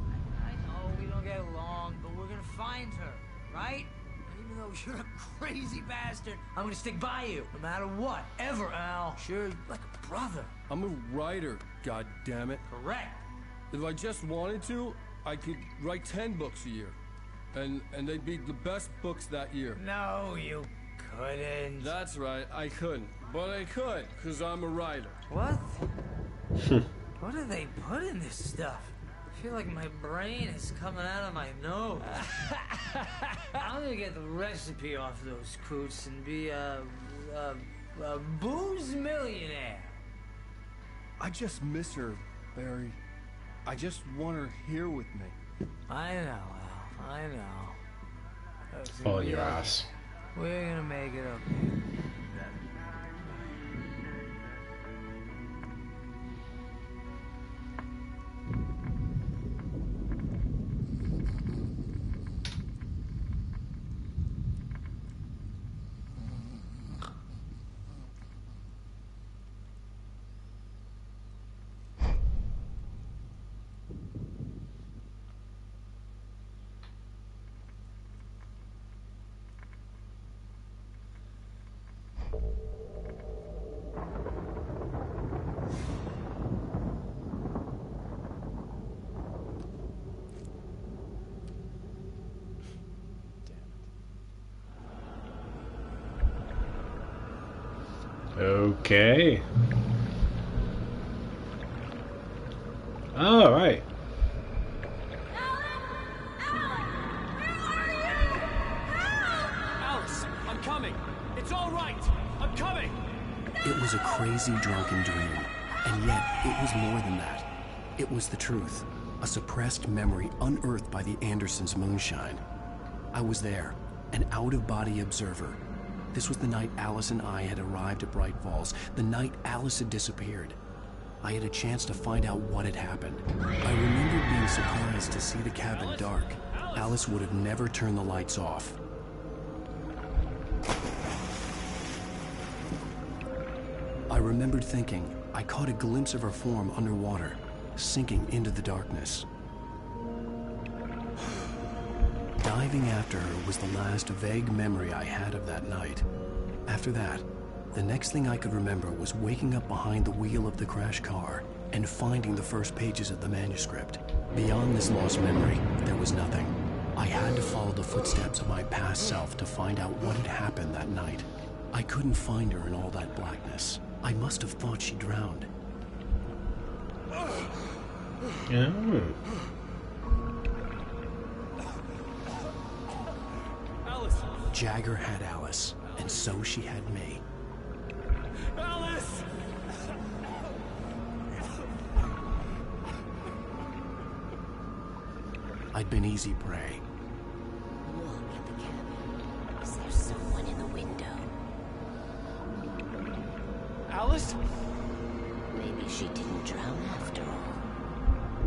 I know we don't get along, but we're gonna find her, right? And even though you're a crazy bastard, I'm gonna stick by you, no matter what, ever, Al. Sure, like a brother. I'm a writer, goddammit. Correct. If I just wanted to, I could write 10 books a year. And they'd be the best books that year. No, you couldn't. That's right, I couldn't. But I could, because I'm a writer. What? What do they put in this stuff? I feel like my brain is coming out of my nose. I'm gonna get the recipe off those coots and be a booze millionaire. I just miss her, Barry. I just want her here with me. I know, Al. I know. Oh, your ass. We're gonna make it up. Okay. All right. coming. It's all right. I'm coming. It was a crazy drunken dream, and yet it was more than that. It was the truth, a suppressed memory unearthed by the Andersons' moonshine. I was there, an out-of-body observer. This was the night Alice and I had arrived at Bright Falls, the night Alice had disappeared. I had a chance to find out what had happened. I remembered being surprised to see the cabin dark. Alice would have never turned the lights off. I remembered thinking I caught a glimpse of her form underwater, sinking into the darkness. Diving after her was the last vague memory I had of that night. After that, the next thing I could remember was waking up behind the wheel of the crash car and finding the first pages of the manuscript. Beyond this lost memory, there was nothing. I had to follow the footsteps of my past self to find out what had happened that night. I couldn't find her in all that blackness. I must have thought she drowned. Yeah. Alice! Jagger had Alice, and so she had me. Alice! I'd been easy prey. Look at the cabin. Is there someone in the window? Alice? Maybe she didn't drown after all.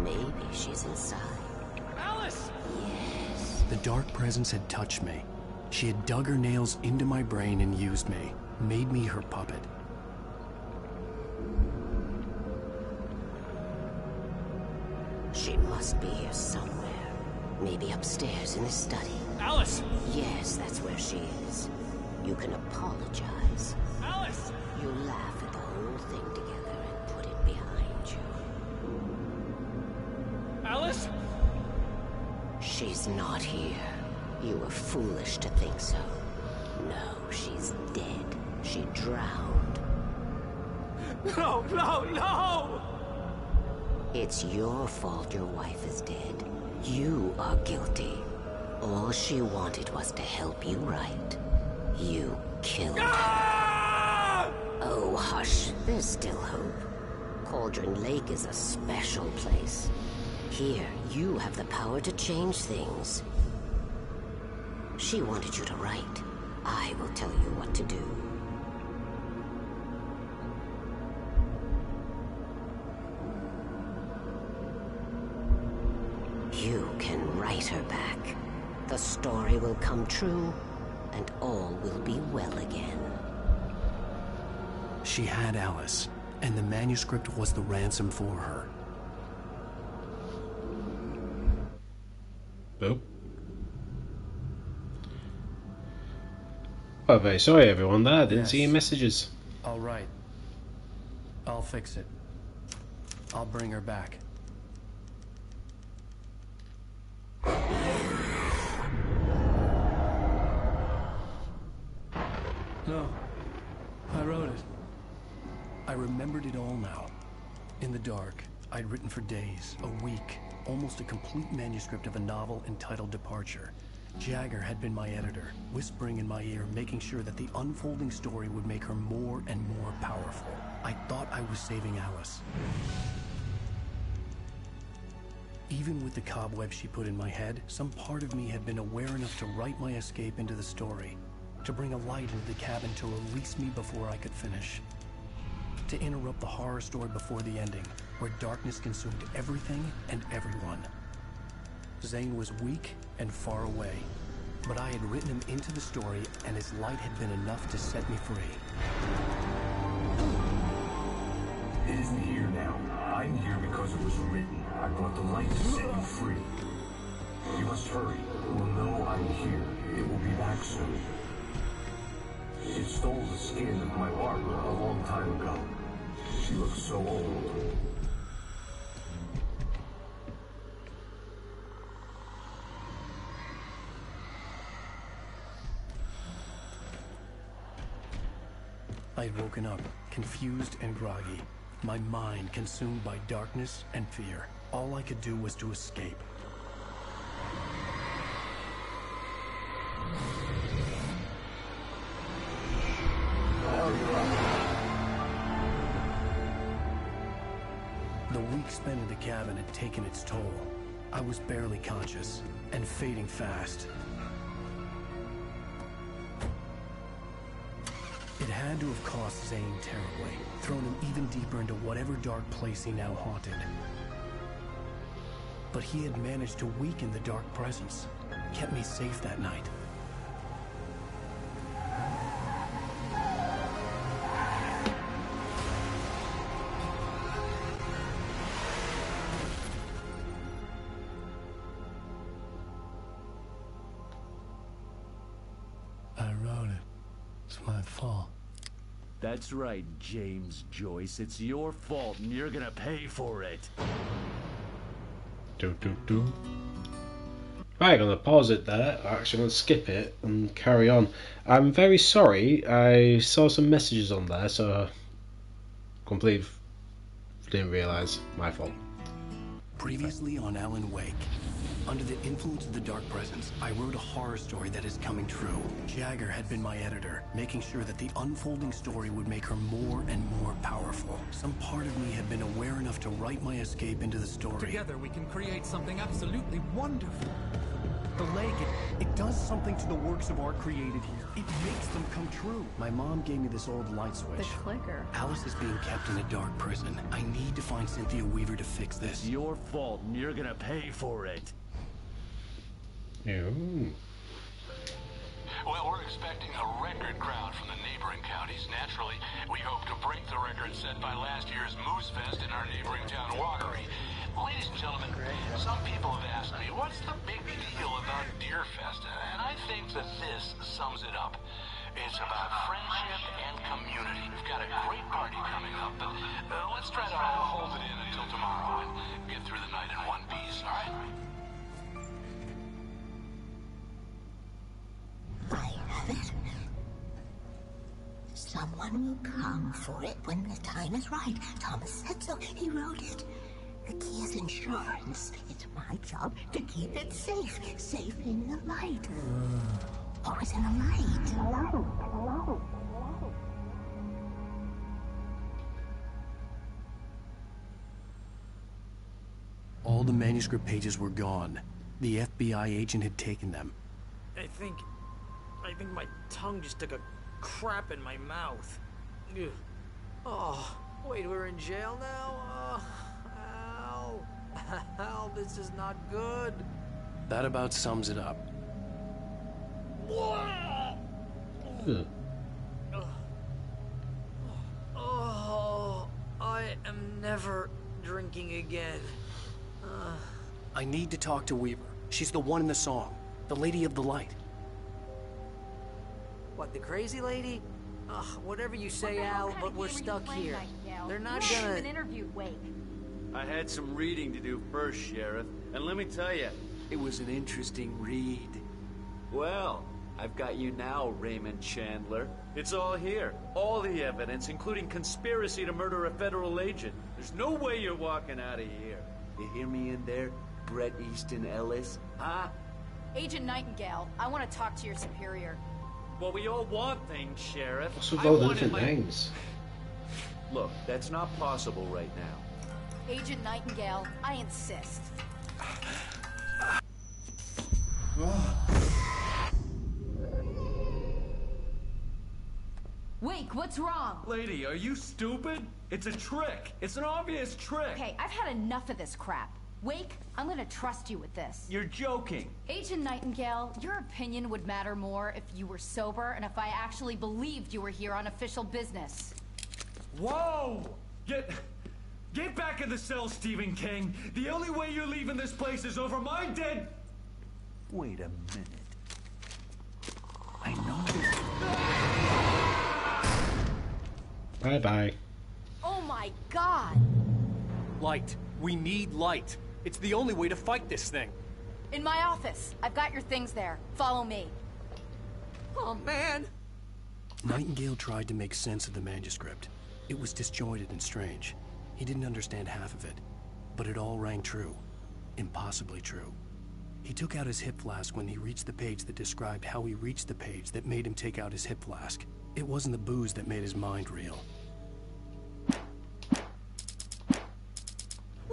Maybe she's inside. Alice! Yes. The dark presence had touched me. She had dug her nails into my brain and used me, made me her puppet. She must be here somewhere. Maybe upstairs in the study. Alice! Yes, that's where she is. You can apologize. Alice! You laugh at the whole thing together and put it behind you. Alice? She's not here. You were foolish to think so. No, she's dead. She drowned. No, no, no! It's your fault your wife is dead. You are guilty. All she wanted was to help you right. You killed her. Oh, hush. There's still hope. Cauldron Lake is a special place. Here, you have the power to change things. She wanted you to write. I will tell you what to do. You can write her back. The story will come true, and all will be well again. She had Alice, and the manuscript was the ransom for her. Boop. Oh, very sorry everyone there. I didn't see your messages. All right. I'll fix it. I'll bring her back. No. I wrote it. I remembered it all now. In the dark, I'd written for days, a week, almost a complete manuscript of a novel entitled Departure. Jagger had been my editor, whispering in my ear, making sure that the unfolding story would make her more and more powerful. I thought I was saving Alice. Even with the cobwebs she put in my head, some part of me had been aware enough to write my escape into the story, to bring a light into the cabin to release me before I could finish. To interrupt the horror story before the ending, where darkness consumed everything and everyone. Zane was weak and far away, but I had written him into the story, and his light had been enough to set me free. It isn't here now. I'm here because it was written. I brought the light to set you free. You must hurry. It will know I'm here. It will be back soon. It stole the skin of my Barbara a long time ago. She looks so old. I had woken up, confused and groggy, my mind consumed by darkness and fear. All I could do was to escape. week spent in the cabin had taken its toll. I was barely conscious, and fading fast. It had to have cost Zane terribly, thrown him even deeper into whatever dark place he now haunted. But he had managed to weaken the dark presence, kept me safe that night. I wrote it. It's my fault. That's right, James Joyce. It's your fault, and you're gonna pay for it. Right, I'm going to pause it there. Actually, I'm going to skip it and carry on. I'm very sorry. I saw some messages on there, so completely didn't realise. My fault. Previously on Alan Wake. Under the influence of the dark presence, I wrote a horror story that is coming true. Jagger had been my editor, making sure that the unfolding story would make her more and more powerful. Some part of me had been aware enough to write my escape into the story. Together we can create something absolutely wonderful. The lake, it does something to the works of art created here. It makes them come true. My mom gave me this old light switch. The clicker. Alice is being kept in a dark prison. I need to find Cynthia Weaver to fix this. It's your fault, and you're gonna pay for it. Ooh. Well, we're expecting a record crowd from the neighboring counties. Naturally, we hope to break the record set by last year's Moose Fest in our neighboring town, Watery. Ladies and gentlemen, some people have asked me, what's the big deal about Deer Fest? And I think that this sums it up. It's about friendship and community. We've got a great party coming up, but let's try to hold it in until tomorrow and get through the night in one piece, all right? I have it. Someone will come for it when the time is right. Thomas said so. He wrote it. The key is insurance. It's my job to keep it safe. Safe in the light. Always in the light. All the manuscript pages were gone. The FBI agent had taken them. I think my tongue just took a crap in my mouth. Ugh. Oh, wait, we're in jail now? Ow. Ow, this is not good. That about sums it up. Oh, I am never drinking again. I need to talk to Weaver. She's the one in the song. The Lady of the Light. What, the crazy lady? Ugh, whatever you say, Al, but we're stuck here. They're not gonna... even interviewed Wake. I had some reading to do first, Sheriff, and let me tell you, it was an interesting read. Well, I've got you now, Raymond Chandler. It's all here. All the evidence, including conspiracy to murder a federal agent. There's no way you're walking out of here. You hear me in there, Bret Easton Ellis? Huh? Agent Nightingale, I want to talk to your superior. Well, we all want things, Sheriff. What's with all the different names? Look, that's not possible right now. Agent Nightingale, I insist. Wake, what's wrong? Lady, are you stupid? It's a trick. It's an obvious trick. Okay, I've had enough of this crap. Wake, I'm gonna trust you with this. You're joking. Agent Nightingale, your opinion would matter more if you were sober and if I actually believed you were here on official business. Whoa! Get back in the cell, Stephen King. The only way you're leaving this place is over my dead... Wait a minute. I know this... Bye-bye. Oh my God! Light. We need light. It's the only way to fight this thing. In my office. I've got your things there. Follow me. Oh, man! Nightingale tried to make sense of the manuscript. It was disjointed and strange. He didn't understand half of it. But it all rang true. Impossibly true. He took out his hip flask when he reached the page that described how he reached the page that made him take out his hip flask. It wasn't the booze that made his mind reel.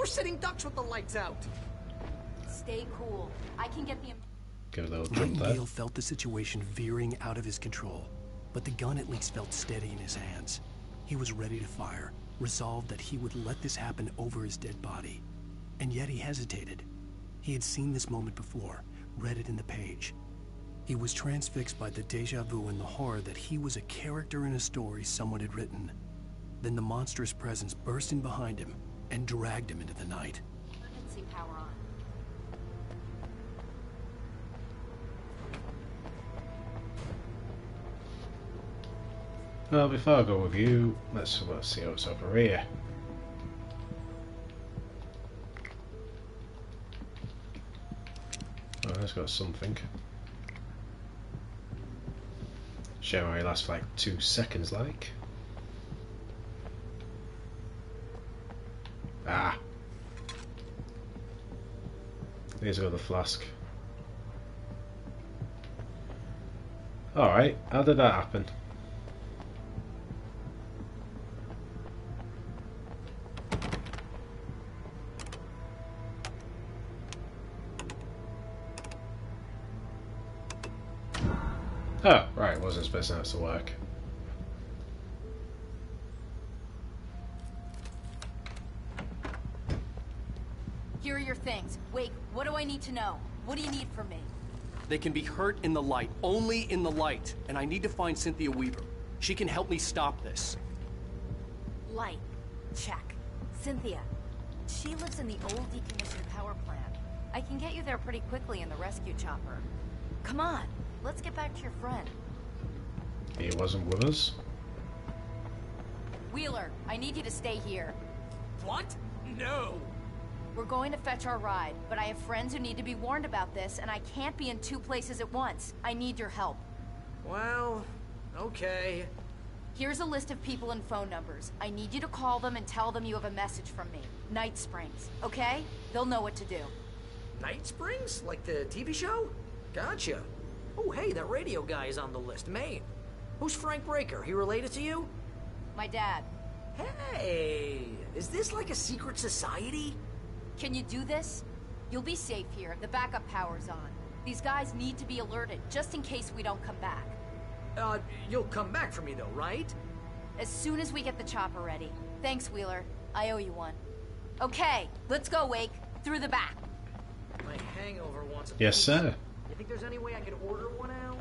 were sitting ducks with the lights out. Stay cool. I can get the... Give a little jump there. Nightingale felt the situation veering out of his control, but the gun at least felt steady in his hands. He was ready to fire, resolved that he would let this happen over his dead body. And yet he hesitated. He had seen this moment before, read it in the page. He was transfixed by the deja vu and the horror that he was a character in a story someone had written. Then the monstrous presence burst in behind him and dragged him into the night. Emergency power on. Well, before I go with you, let's see what's over here. Oh, that's got something. Show only lasts for like 2 seconds, like. Ah. Here's another flask. Alright, how did that happen? Oh, right, wasn't expecting that to work. Here are your things. Wait, what do I need to know? What do you need from me? They can be hurt in the light, only in the light. And I need to find Cynthia Weaver. She can help me stop this. Light. Check. Cynthia. She lives in the old decommissioned power plant. I can get you there pretty quickly in the rescue chopper. Come on, let's get back to your friend. He wasn't with us. Wheeler, I need you to stay here. What? No. We're going to fetch our ride, but I have friends who need to be warned about this, and I can't be in 2 places at once. I need your help. Well, okay. Here's a list of people and phone numbers. I need you to call them and tell them you have a message from me. Night Springs, okay? They'll know what to do. Night Springs? Like the TV show? Gotcha. Oh, hey, that radio guy is on the list. Maine. Who's Frank Breaker? He related to you? My dad. Hey, is this like a secret society? Can you do this? You'll be safe here. The backup power's on. These guys need to be alerted, just in case we don't come back. You'll come back for me though, right? As soon as we get the chopper ready. Thanks, Wheeler. I owe you one. Okay, let's go, Wake. Through the back. My hangover wants a Yes, pizza. sir. You think there's any way I could order one out?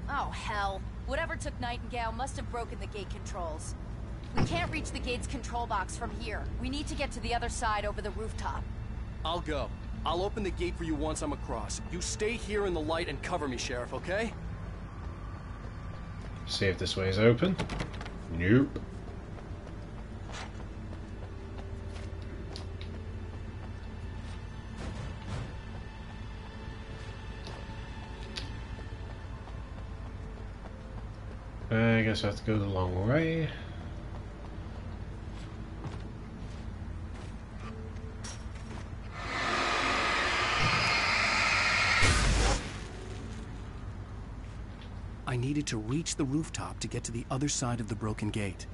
Oh, hell. Whatever took Nightingale must have broken the gate controls. We can't reach the gate's control box from here. We need to get to the other side over the rooftop. I'll go. I'll open the gate for you once I'm across. You stay here in the light and cover me, Sheriff, okay? See if this way is open. Nope. I guess I have to go the long way. I needed to reach the rooftop to get to the other side of the broken gate.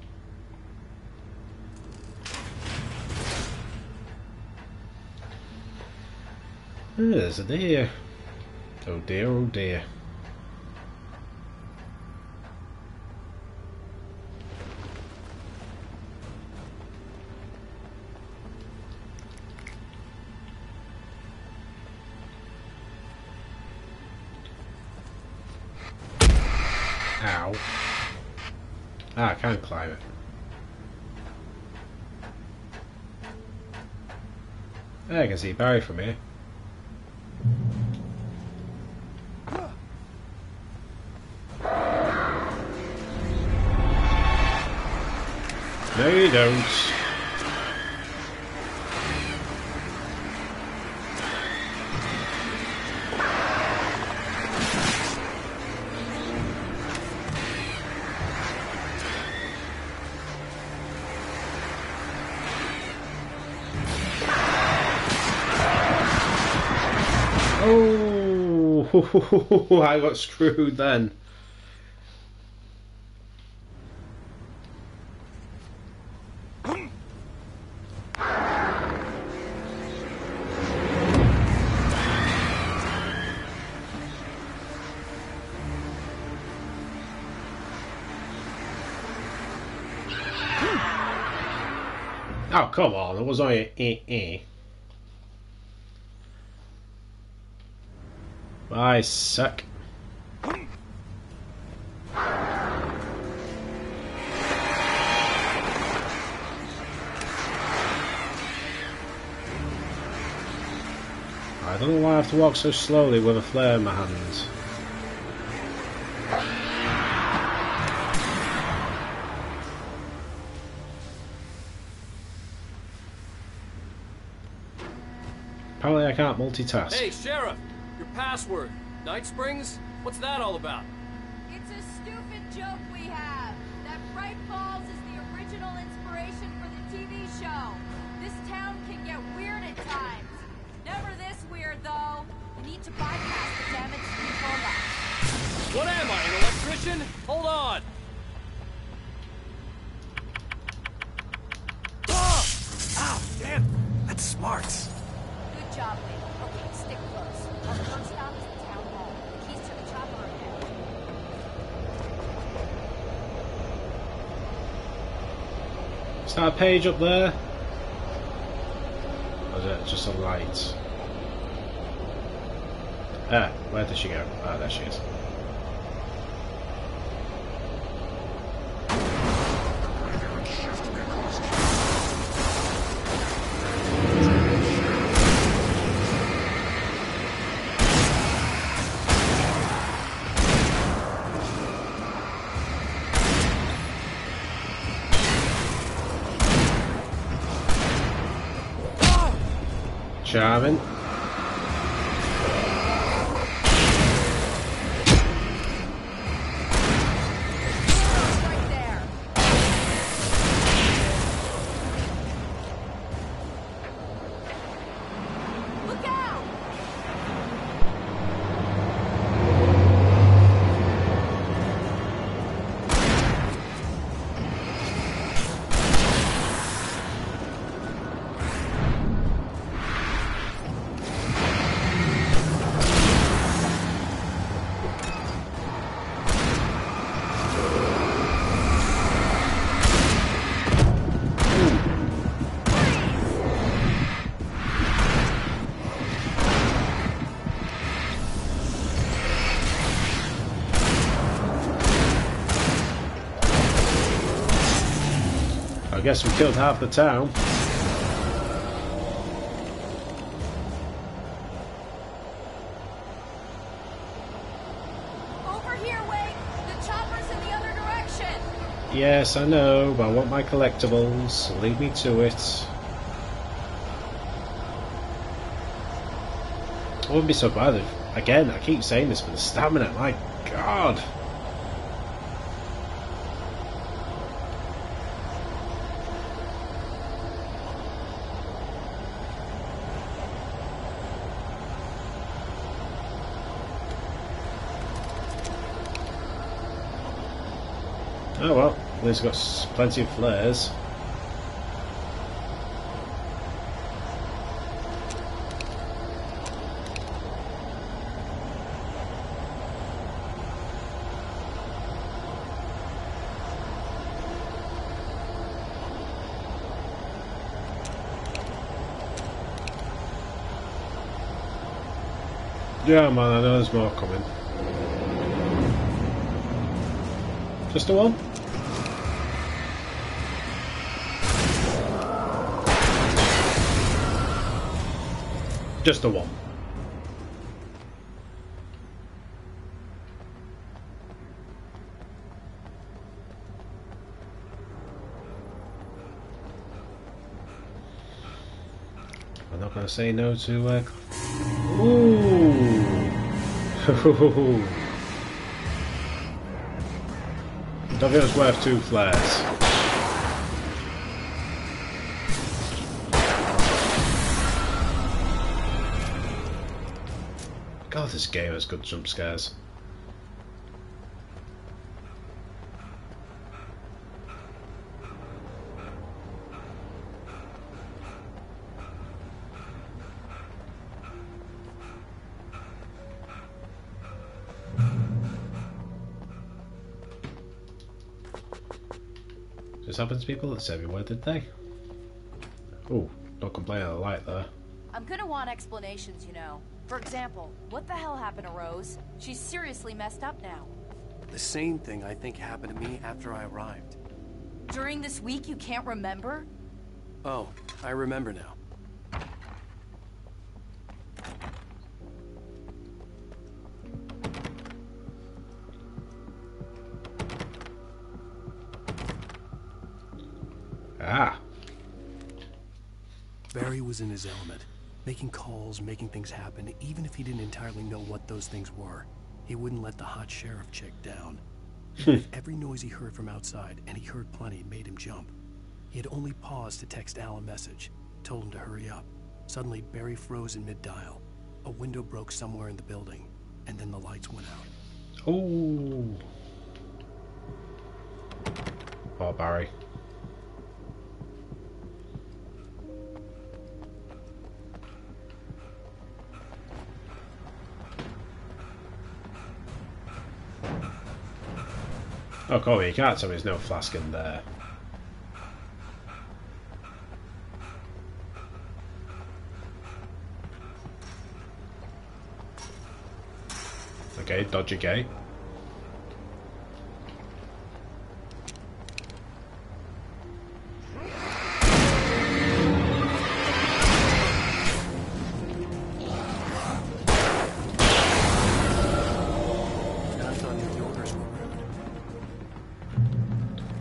There's a deer. Oh dear, oh dear. Ow. Ah, I can't climb it. I can see Barry from here. No, you don't. Oh, Oh, I got screwed then. Oh, come on, it was only I suck. I don't know why I have to walk so slowly with a flare in my hands. Apparently I can't multitask. Hey, Sheriff! Your password. Night Springs? What's that all about? It's a stupid joke we have. That Bright Falls is the original inspiration for the TV show. This town can get weird at times. Never this weird, though. We need to bypass the damaged control box. What am I, an electrician? Hold on! Oh! Ow, damn! That's smart. Good job, Lee. Okay, stick close. Our first stop is the town hall. The keys to the chopper are ahead. Is that a page up there? Or is it just a light? Ah, where did she go? Ah, there she is. Charming. I guess we killed half the town. Over here, Wade! The chopper's in the other direction! Yes, I know, but I want my collectibles. Lead me to it. I wouldn't be so bad if, again, I keep saying this, but the stamina, my god! Oh well, at least got plenty of flares. Yeah man, I know there's more coming. Just a one? Just a one. I'm not going to say no to ooh. Don't think it was worth 2 flares. God, this game has good jump scares. This happens to people that's everywhere, did they? Oh, don't complain of the light there. I'm gonna want explanations, you know. For example, what the hell happened to Rose? She's seriously messed up now. The same thing I think happened to me after I arrived. During this week you can't remember? Oh, I remember now. Ah. Barry was in his element, making calls, making things happen, even if he didn't entirely know what those things were. He wouldn't let the hot sheriff chick down. If every noise he heard from outside, and he heard plenty, made him jump. He had only paused to text Al a message, told him to hurry up. Suddenly, Barry froze in mid-dial. A window broke somewhere in the building, and then the lights went out. Oh. Poor Barry. Oh, Corey, you can't tell me there's no flask in there. Okay, dodge a gate.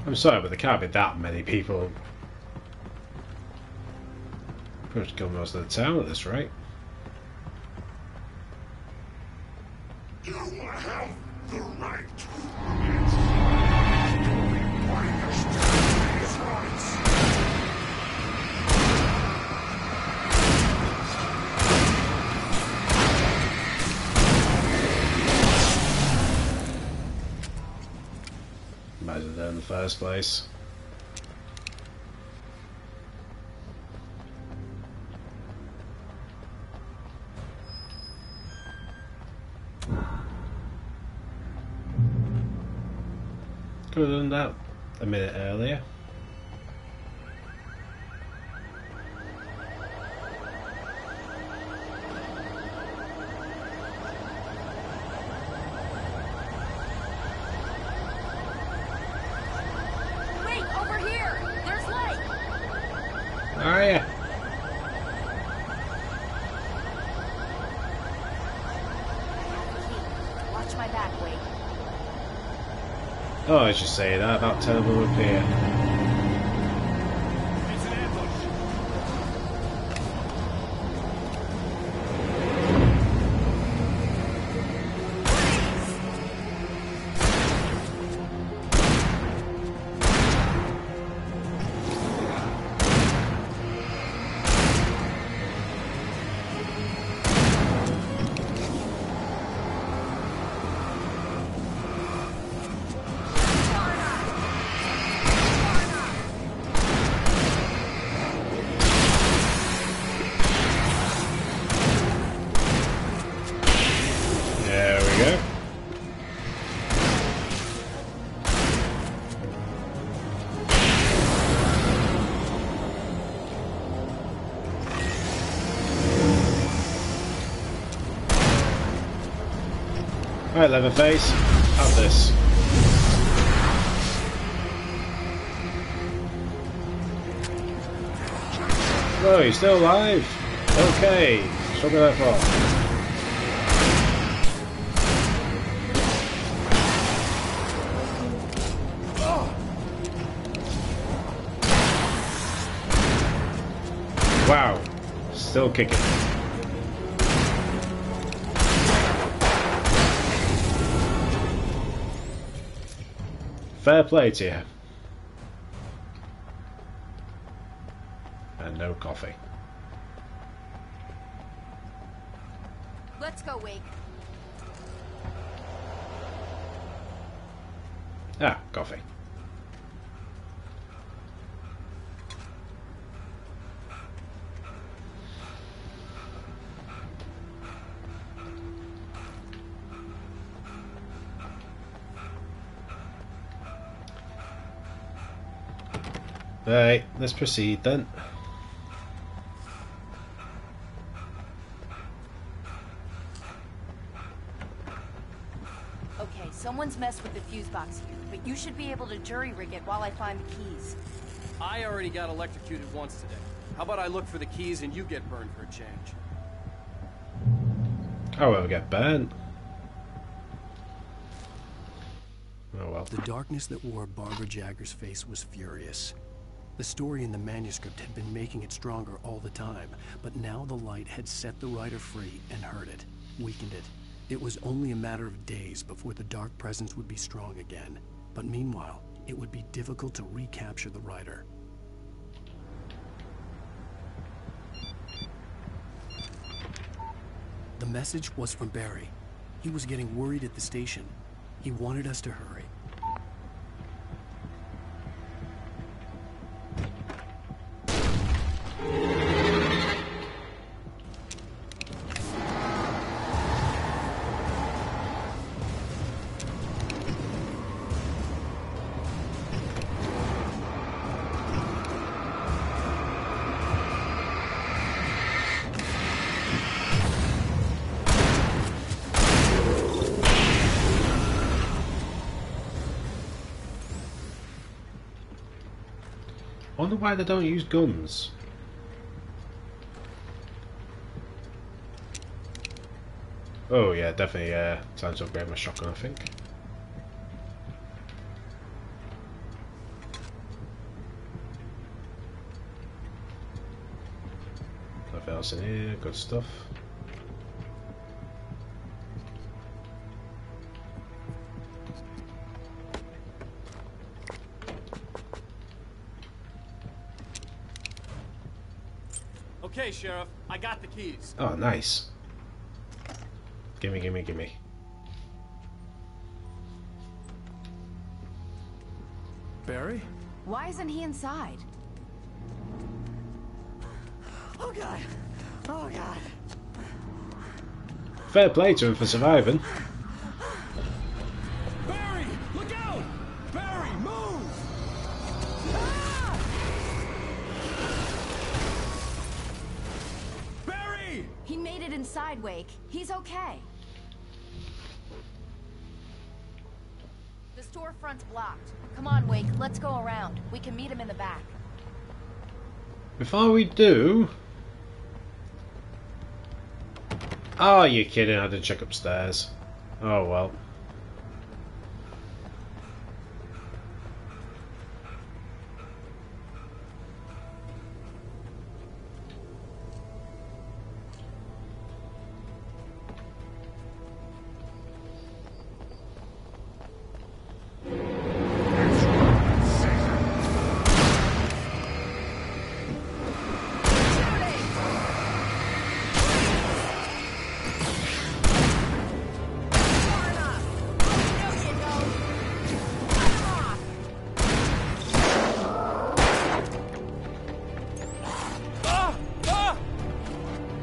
I'm sorry, but there can't be that many people. Pretty much kill most of the town at this rate. You have the right. Might as well there in the first place. Could have done that a minute earlier. Wait, over here! There's light! Oh yeah. Watch my back, Wade. Oh, I should say that about terrible repair. It's an ambush. There we go. Right, Leatherface, have this. Whoa, he's still alive? Okay, stop me that far. Wow, still kicking. Fair play to you. And no coffee. Let's go, Wake. Ah, coffee. Right, let's proceed then. Okay, someone's messed with the fuse box here, but you should be able to jury-rig it while I find the keys. I already got electrocuted once today. How about I look for the keys and you get burned for a change? Oh, well, we get burnt. Oh well. The darkness that wore Barbara Jagger's face was furious. The story in the manuscript had been making it stronger all the time, but now the light had set the writer free and hurt it, weakened it. It was only a matter of days before the dark presence would be strong again. But meanwhile, it would be difficult to recapture the writer. The message was from Barry. He was getting worried at the station. He wanted us to hurry. I wonder why they don't use guns. Oh yeah, definitely time to upgrade my shotgun, I think. Nothing else in here, good stuff. Okay, Sheriff, I got the keys. Oh, nice. Gimme, gimme, gimme. Barry? Why isn't he inside? Oh God! Oh God! Fair play to him for surviving. Barry, look out! Barry, move! Barry! He made it inside, Wake. He's okay. The storefront's blocked. Come on, Wake. Let's go around. We can meet him in the back. Before we do... Oh, you're kidding. I didn't check upstairs. Oh, well.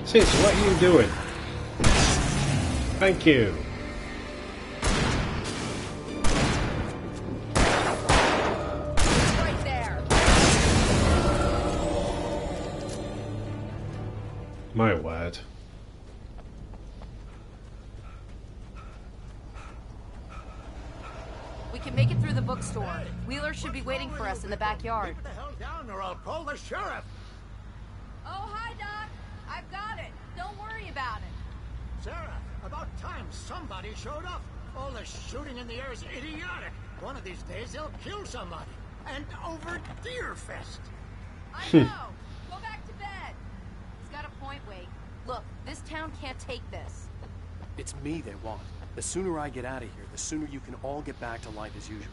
Sis, what are you doing? Thank you. Right there. My word. We can make it through the bookstore. Wheeler should be waiting for us in the backyard. Keep the hell down or I'll call the sheriff! Oh, hi, Doc. I've got it. Don't worry about it. Sarah, about time somebody showed up. All the shooting in the air is idiotic. One of these days they'll kill somebody. And over Deerfest. I know. Go back to bed. He's got a point, Wake. Look, this town can't take this. It's me they want. The sooner I get out of here, the sooner you can all get back to life as usual.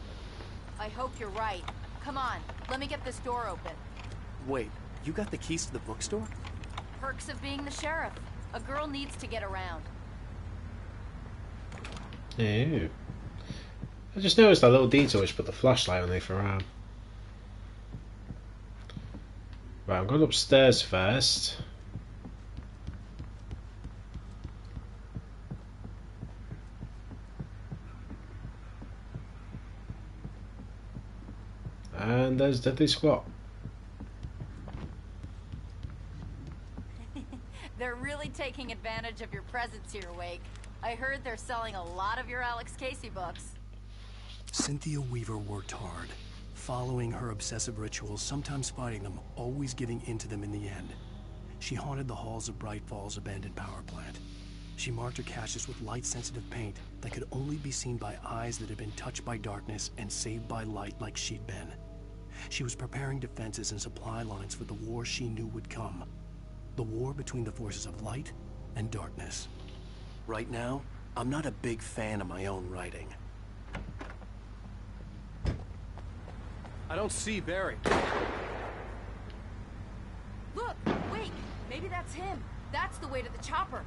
I hope you're right. Come on, let me get this door open. Wait, you got the keys to the bookstore? Perks of being the sheriff. A girl needs to get around. Ew. I just noticed that little detail which put the flashlight underneath her arm. Right, I'm going upstairs first. And there's Deadly Squat. They're really taking advantage of your presence here, Wake. I heard they're selling a lot of your Alex Casey books. Cynthia Weaver worked hard, following her obsessive rituals, sometimes fighting them, always giving in to them in the end. She haunted the halls of Bright Falls' abandoned power plant. She marked her caches with light-sensitive paint that could only be seen by eyes that had been touched by darkness and saved by light like she'd been. She was preparing defenses and supply lines for the war she knew would come. The war between the forces of light and darkness. Right now, I'm not a big fan of my own writing. I don't see Barry. Look, Wake, maybe that's him. That's the way to the chopper.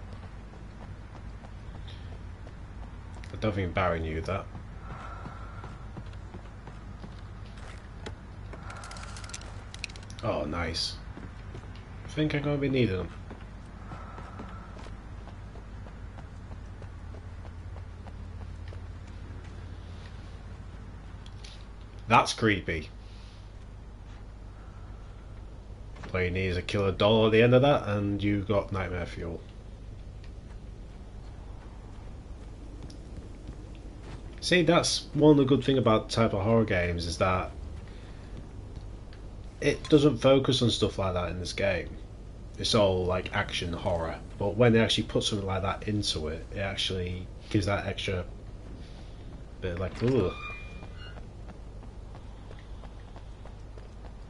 I don't think Barry knew that. Oh, nice. I think I'm going to be needing them. That's creepy. All you need is a killer doll at the end of that and you've got nightmare fuel. See, that's one of the good things about the type of horror games is that it doesn't focus on stuff like that in this game. It's all like action horror, but when they actually put something like that into it, it actually gives that extra bit of like, ugh.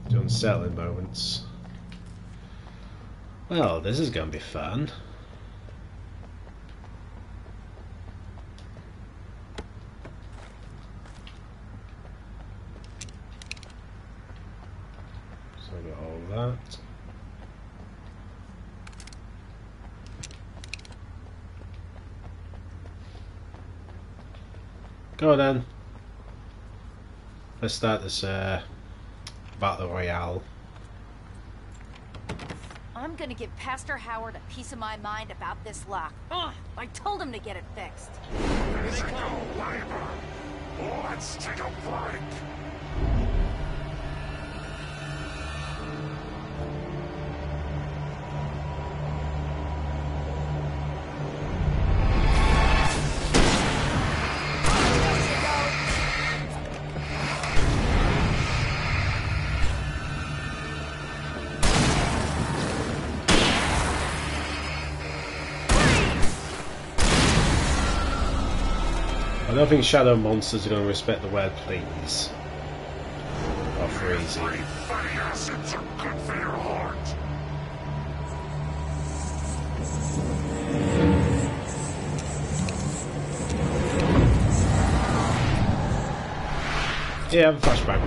The unsettling moments. Well, this is going to be fun. So I got all that. Go then. Let's start this Battle Royale. I'm gonna give Pastor Howard a piece of my mind about this lock. Ugh, I told him to get it fixed. Physical labor. Let's take a break. I don't think Shadow Monsters are going to respect the word please. Or freezing. Fatty acids are good for your heart. Yeah, I have a flashback.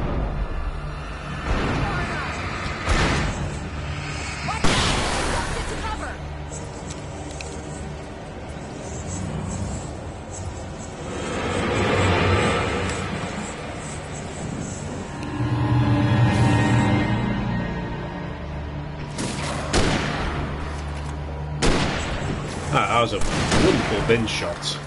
That was a wonderful bin shot.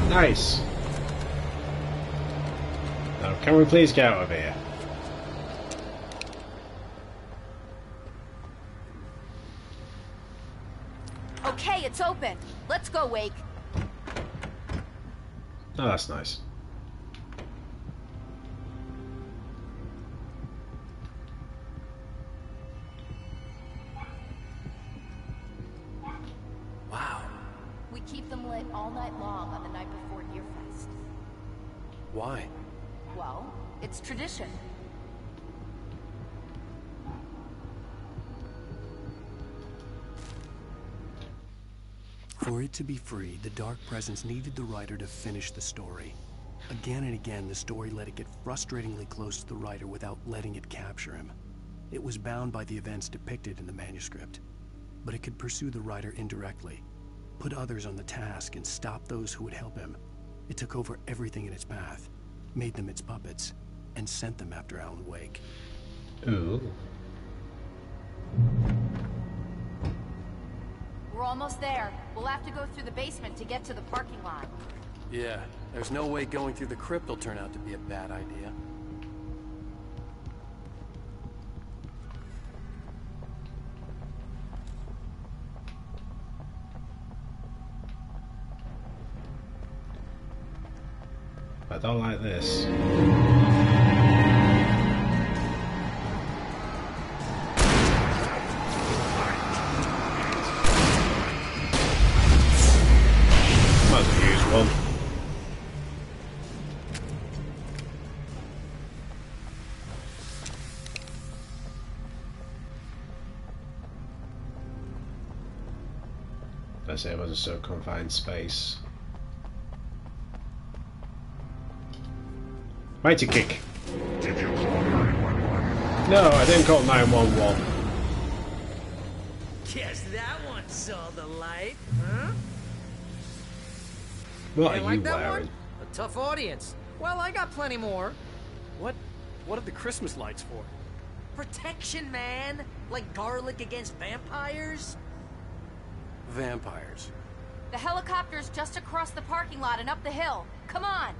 Nice. Now, can we please get out of here? Okay, it's open. Let's go, Wake. Oh, that's nice. Wow. We keep them lit all night long on the night before Deerfest. Why? Well, It's tradition. For it to be free, the Dark Presence needed the writer to finish the story. Again and again, the story let it get frustratingly close to the writer without letting it capture him. It was bound by the events depicted in the manuscript, but it could pursue the writer indirectly, put others on the task, and stop those who would help him. It took over everything in its path, made them its puppets, and sent them after Alan Wake. Ooh. We're almost there. We'll have to go through the basement to get to the parking lot. Yeah, there's no way going through the crypt will turn out to be a bad idea. I don't like this. Might as well use one. Let's say it wasn't so confined space. Mighty kick. Did you call 911? No, I didn't call 911. Guess that one saw the light, huh? What You are like you that wearing? one? A tough audience. Well, I got plenty more. What are the Christmas lights for? Protection, man. Like garlic against vampires. Vampires. The helicopter's just across the parking lot and up the hill. Come on!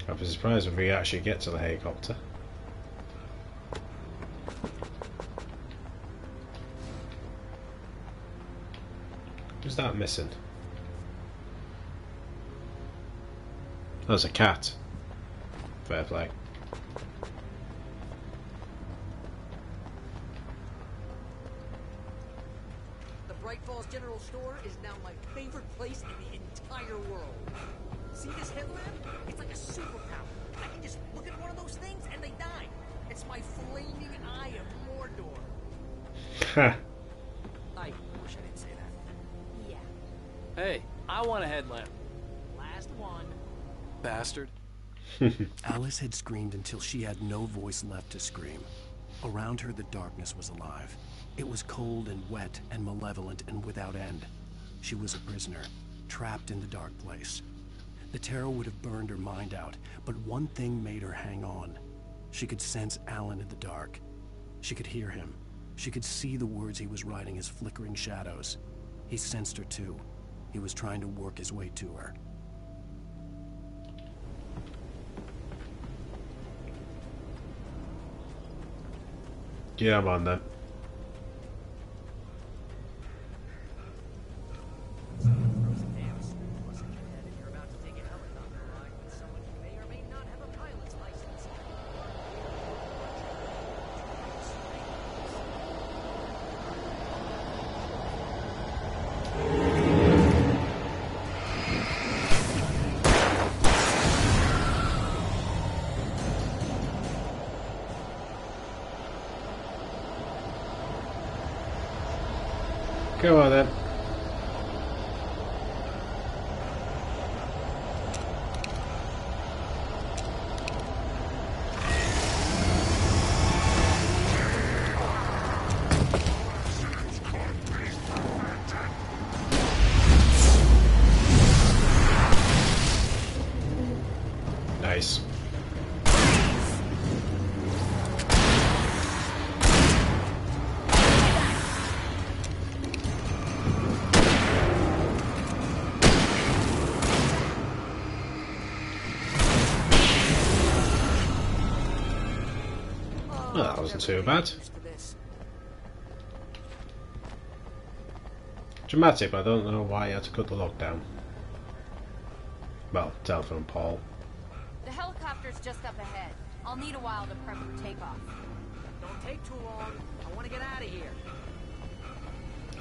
I'd be surprised if we actually get to the helicopter. Who's that missing? There's a cat. Fair play. The Bright Falls General Store is now my favorite place in the entire world. See this headlamp? It's like a superpower. I can just look at one of those things and they die. It's my flaming eye of Mordor. Ha! I wish I didn't say that. Yeah. Hey, I want a headlamp. Last one. Bastard. Alice had screamed until she had no voice left to scream. Around her, the darkness was alive. It was cold and wet and malevolent and without end. She was a prisoner, trapped in the dark place. The terror would have burned her mind out, but one thing made her hang on. She could sense Alan in the dark. She could hear him. She could see the words he was writing as flickering shadows. He sensed her too. He was trying to work his way to her. Yeah, I'm on then. Go on then. Nice. Well, that wasn't too bad. Dramatic, but I don't know why you had to cut the lockdown. Well, telephone pole. The helicopter's just up ahead. I'll need a while to prep for takeoff. Don't take too long. I want to get out of here.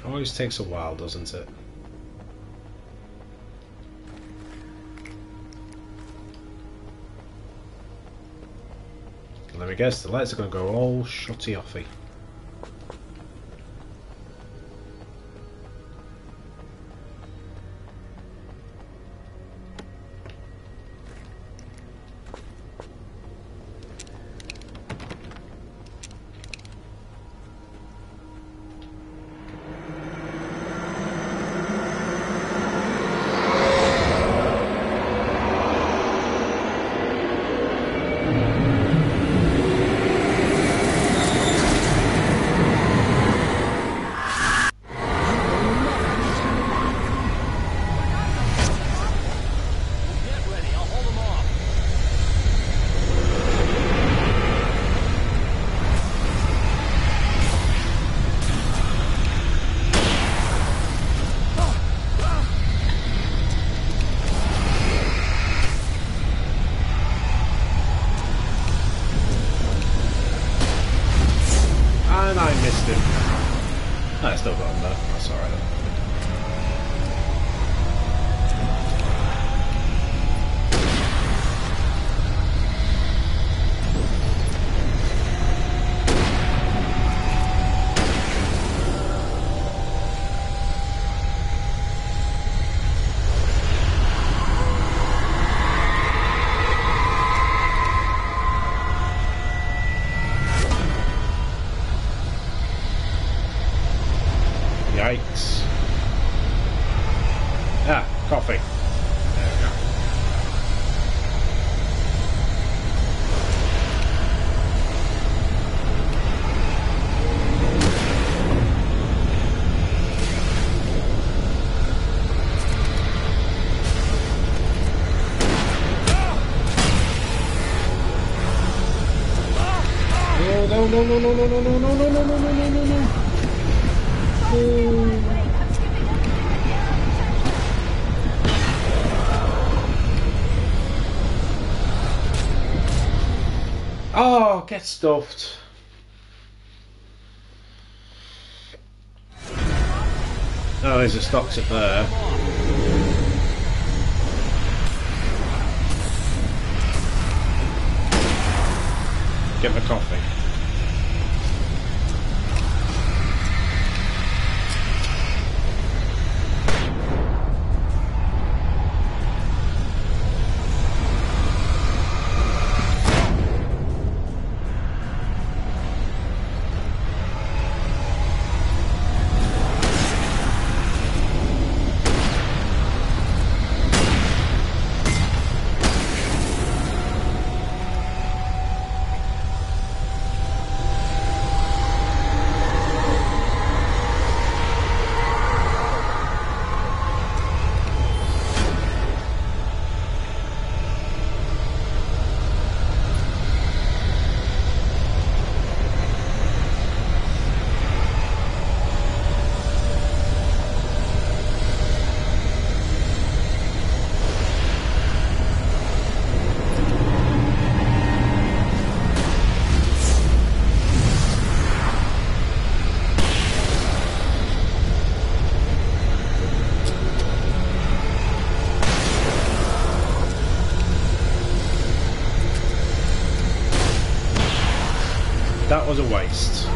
Always takes a while, doesn't it? let me guess, the lights are going to go all shutty-offy. And I missed him. I still got him though. That's alright. Yikes. Ah, coffee. There we go. No, no, no, no, no, no, no, no, no, no, no, no, no, no, no. Oh, get stuffed. Oh, there's a stocks up there. Get the coffee. That was a waste.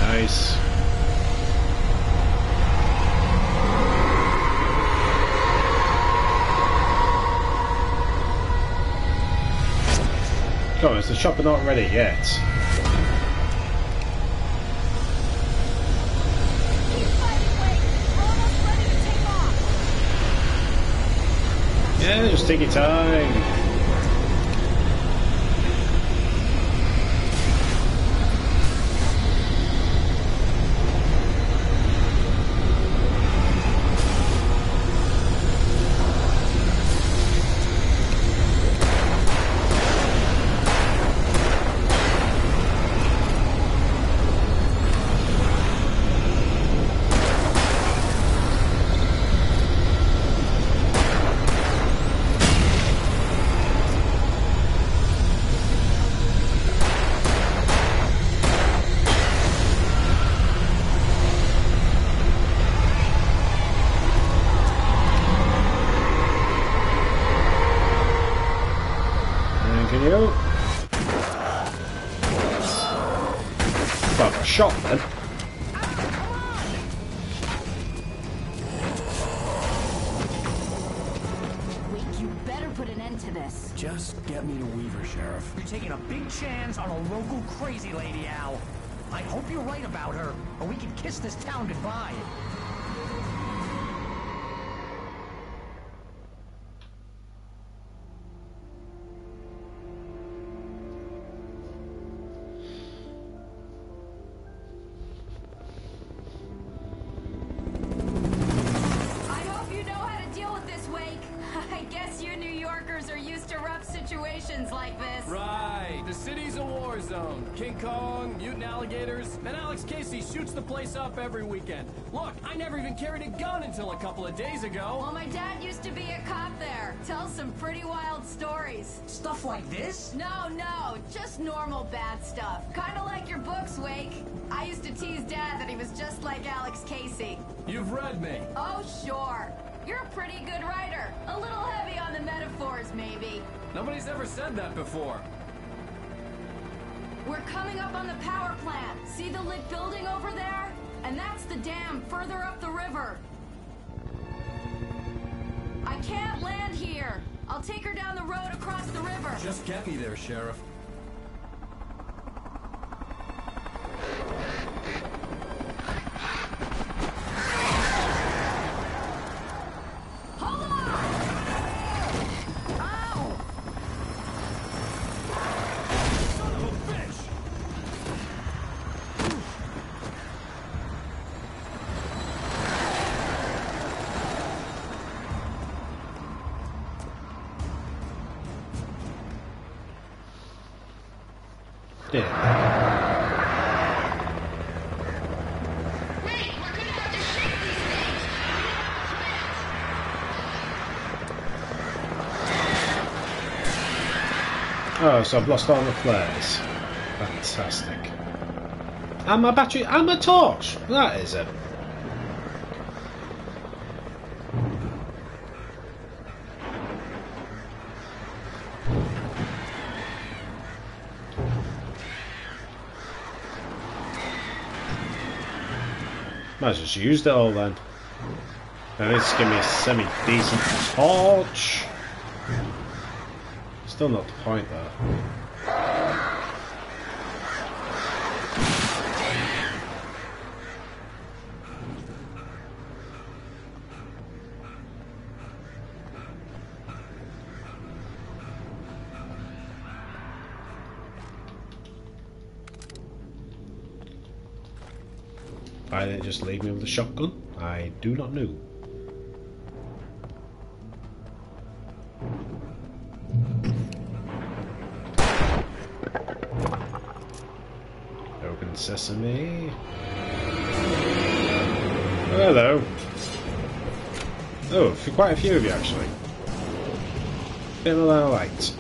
Nice. Come on, is the chopper not ready yet? Yeah, just take your time. Can you? Well, I got shot then. You better put an end to this. Just get me to Weaver, Sheriff. You're taking a big chance on a local crazy lady, Al. I hope you're right about her, or we can kiss this town goodbye. I hope you know how to deal with this, Wake. I guess you New Yorkers are used to rough situations like this. Right. The city's a war zone. King Kong, mutant alligators, and Alex Casey shoots the place up every weekend. Look, I never even carried a gun until a couple of days ago. Well, my dad used to be a cop there. Tells some pretty wild stories. Stuff like this? No, just normal bad stuff. Kinda like your books, Wake. I used to tease Dad that he was just like Alex Casey. You've read me. Oh, sure. You're a pretty good writer. A little heavy on the metaphors, maybe. Nobody's ever said that before. We're coming up on the power plant. See the lit building over there? And that's the dam further up the river. I can't land here. I'll take her down the road across the river. Just get me there, Sheriff. Hold on! Ow! Son of a bitch! Oh, so I've lost all the flares. Fantastic. And my battery, and my torch. That is it. Might as well just used it all then. At least give me a semi-decent torch. Still not the point though. Why didn't they just leave me with a shotgun? I do not know. Open sesame. Oh, hello. Oh, for quite a few of you actually. Bit of a light.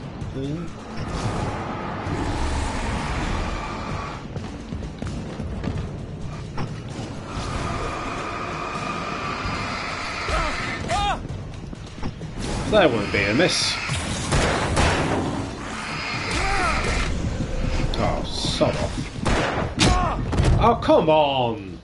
That wouldn't be a miss. Oh, sod off. Oh, come on!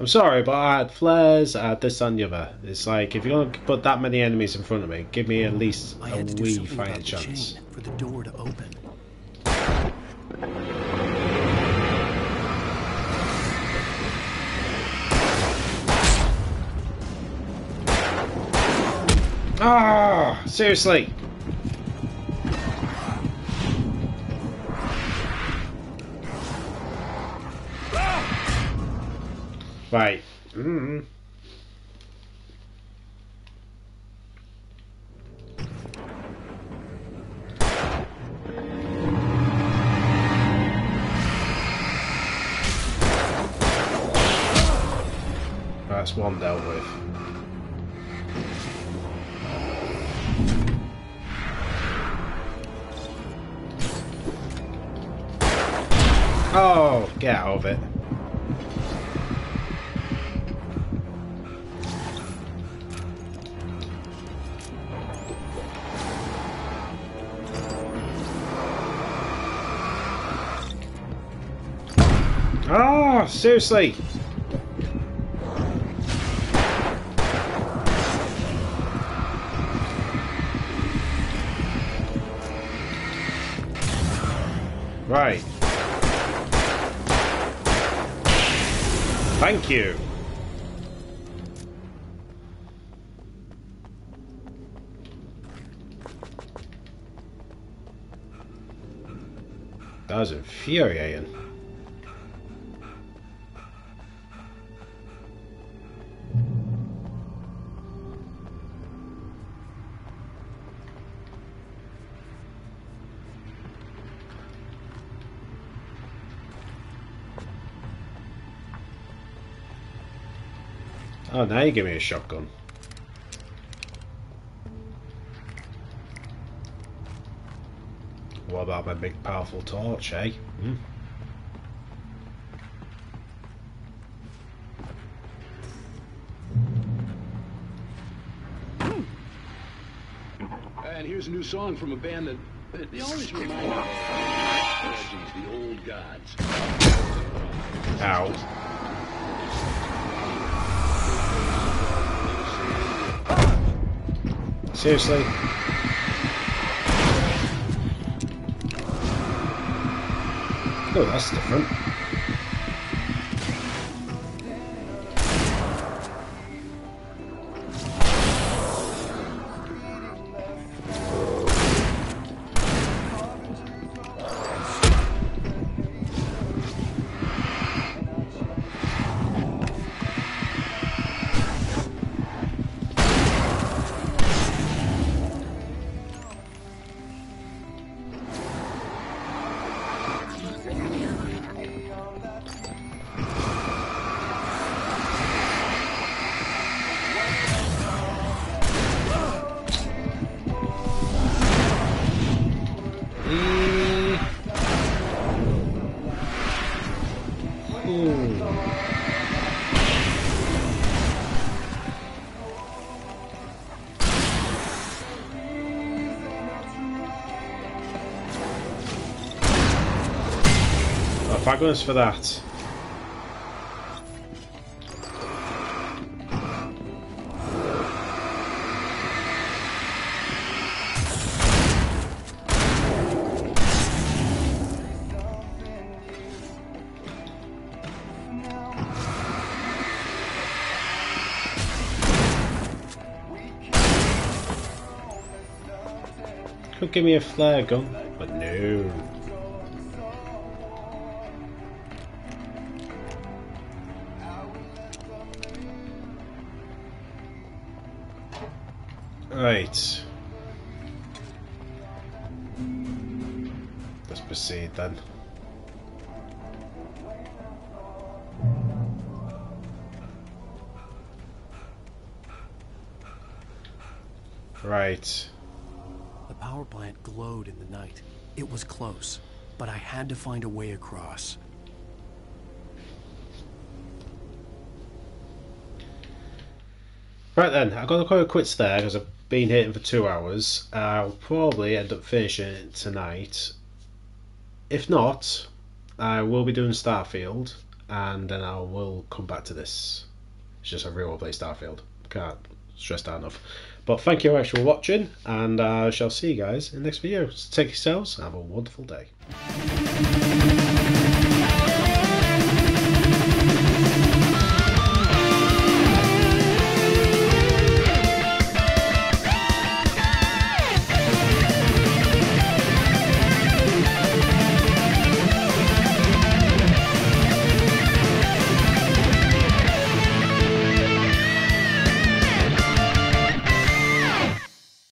I'm sorry, but I had flares, I had this and the other. It's like, if you're going to put that many enemies in front of me, give me at least a wee fighting chance. For the door to open. Ah, seriously. Right. That's one dealt with. Oh, get out of it. Oh, seriously! Right. Thank you. That was infuriating. Oh, now you give me a shotgun. What about my big powerful torch, eh? Hmm? And here's a new song from a band that they always remind me of legends, the old gods. Ow. Seriously? Oh, that's different. Thank goodness for that. Could give me a flare gun, but no. Right. Let's proceed then. Right. The power plant glowed in the night. It was close, but I had to find a way across. Right then, I'm going to call it quits there because I've been hitting for 2 hours. I'll probably end up finishing it tonight. If not, I will be doing Starfield, and then I will come back to this. It's just I really want to play Starfield. Can't stress that enough. But thank you very much for watching, and I shall see you guys in the next video. So take yourselves and have a wonderful day.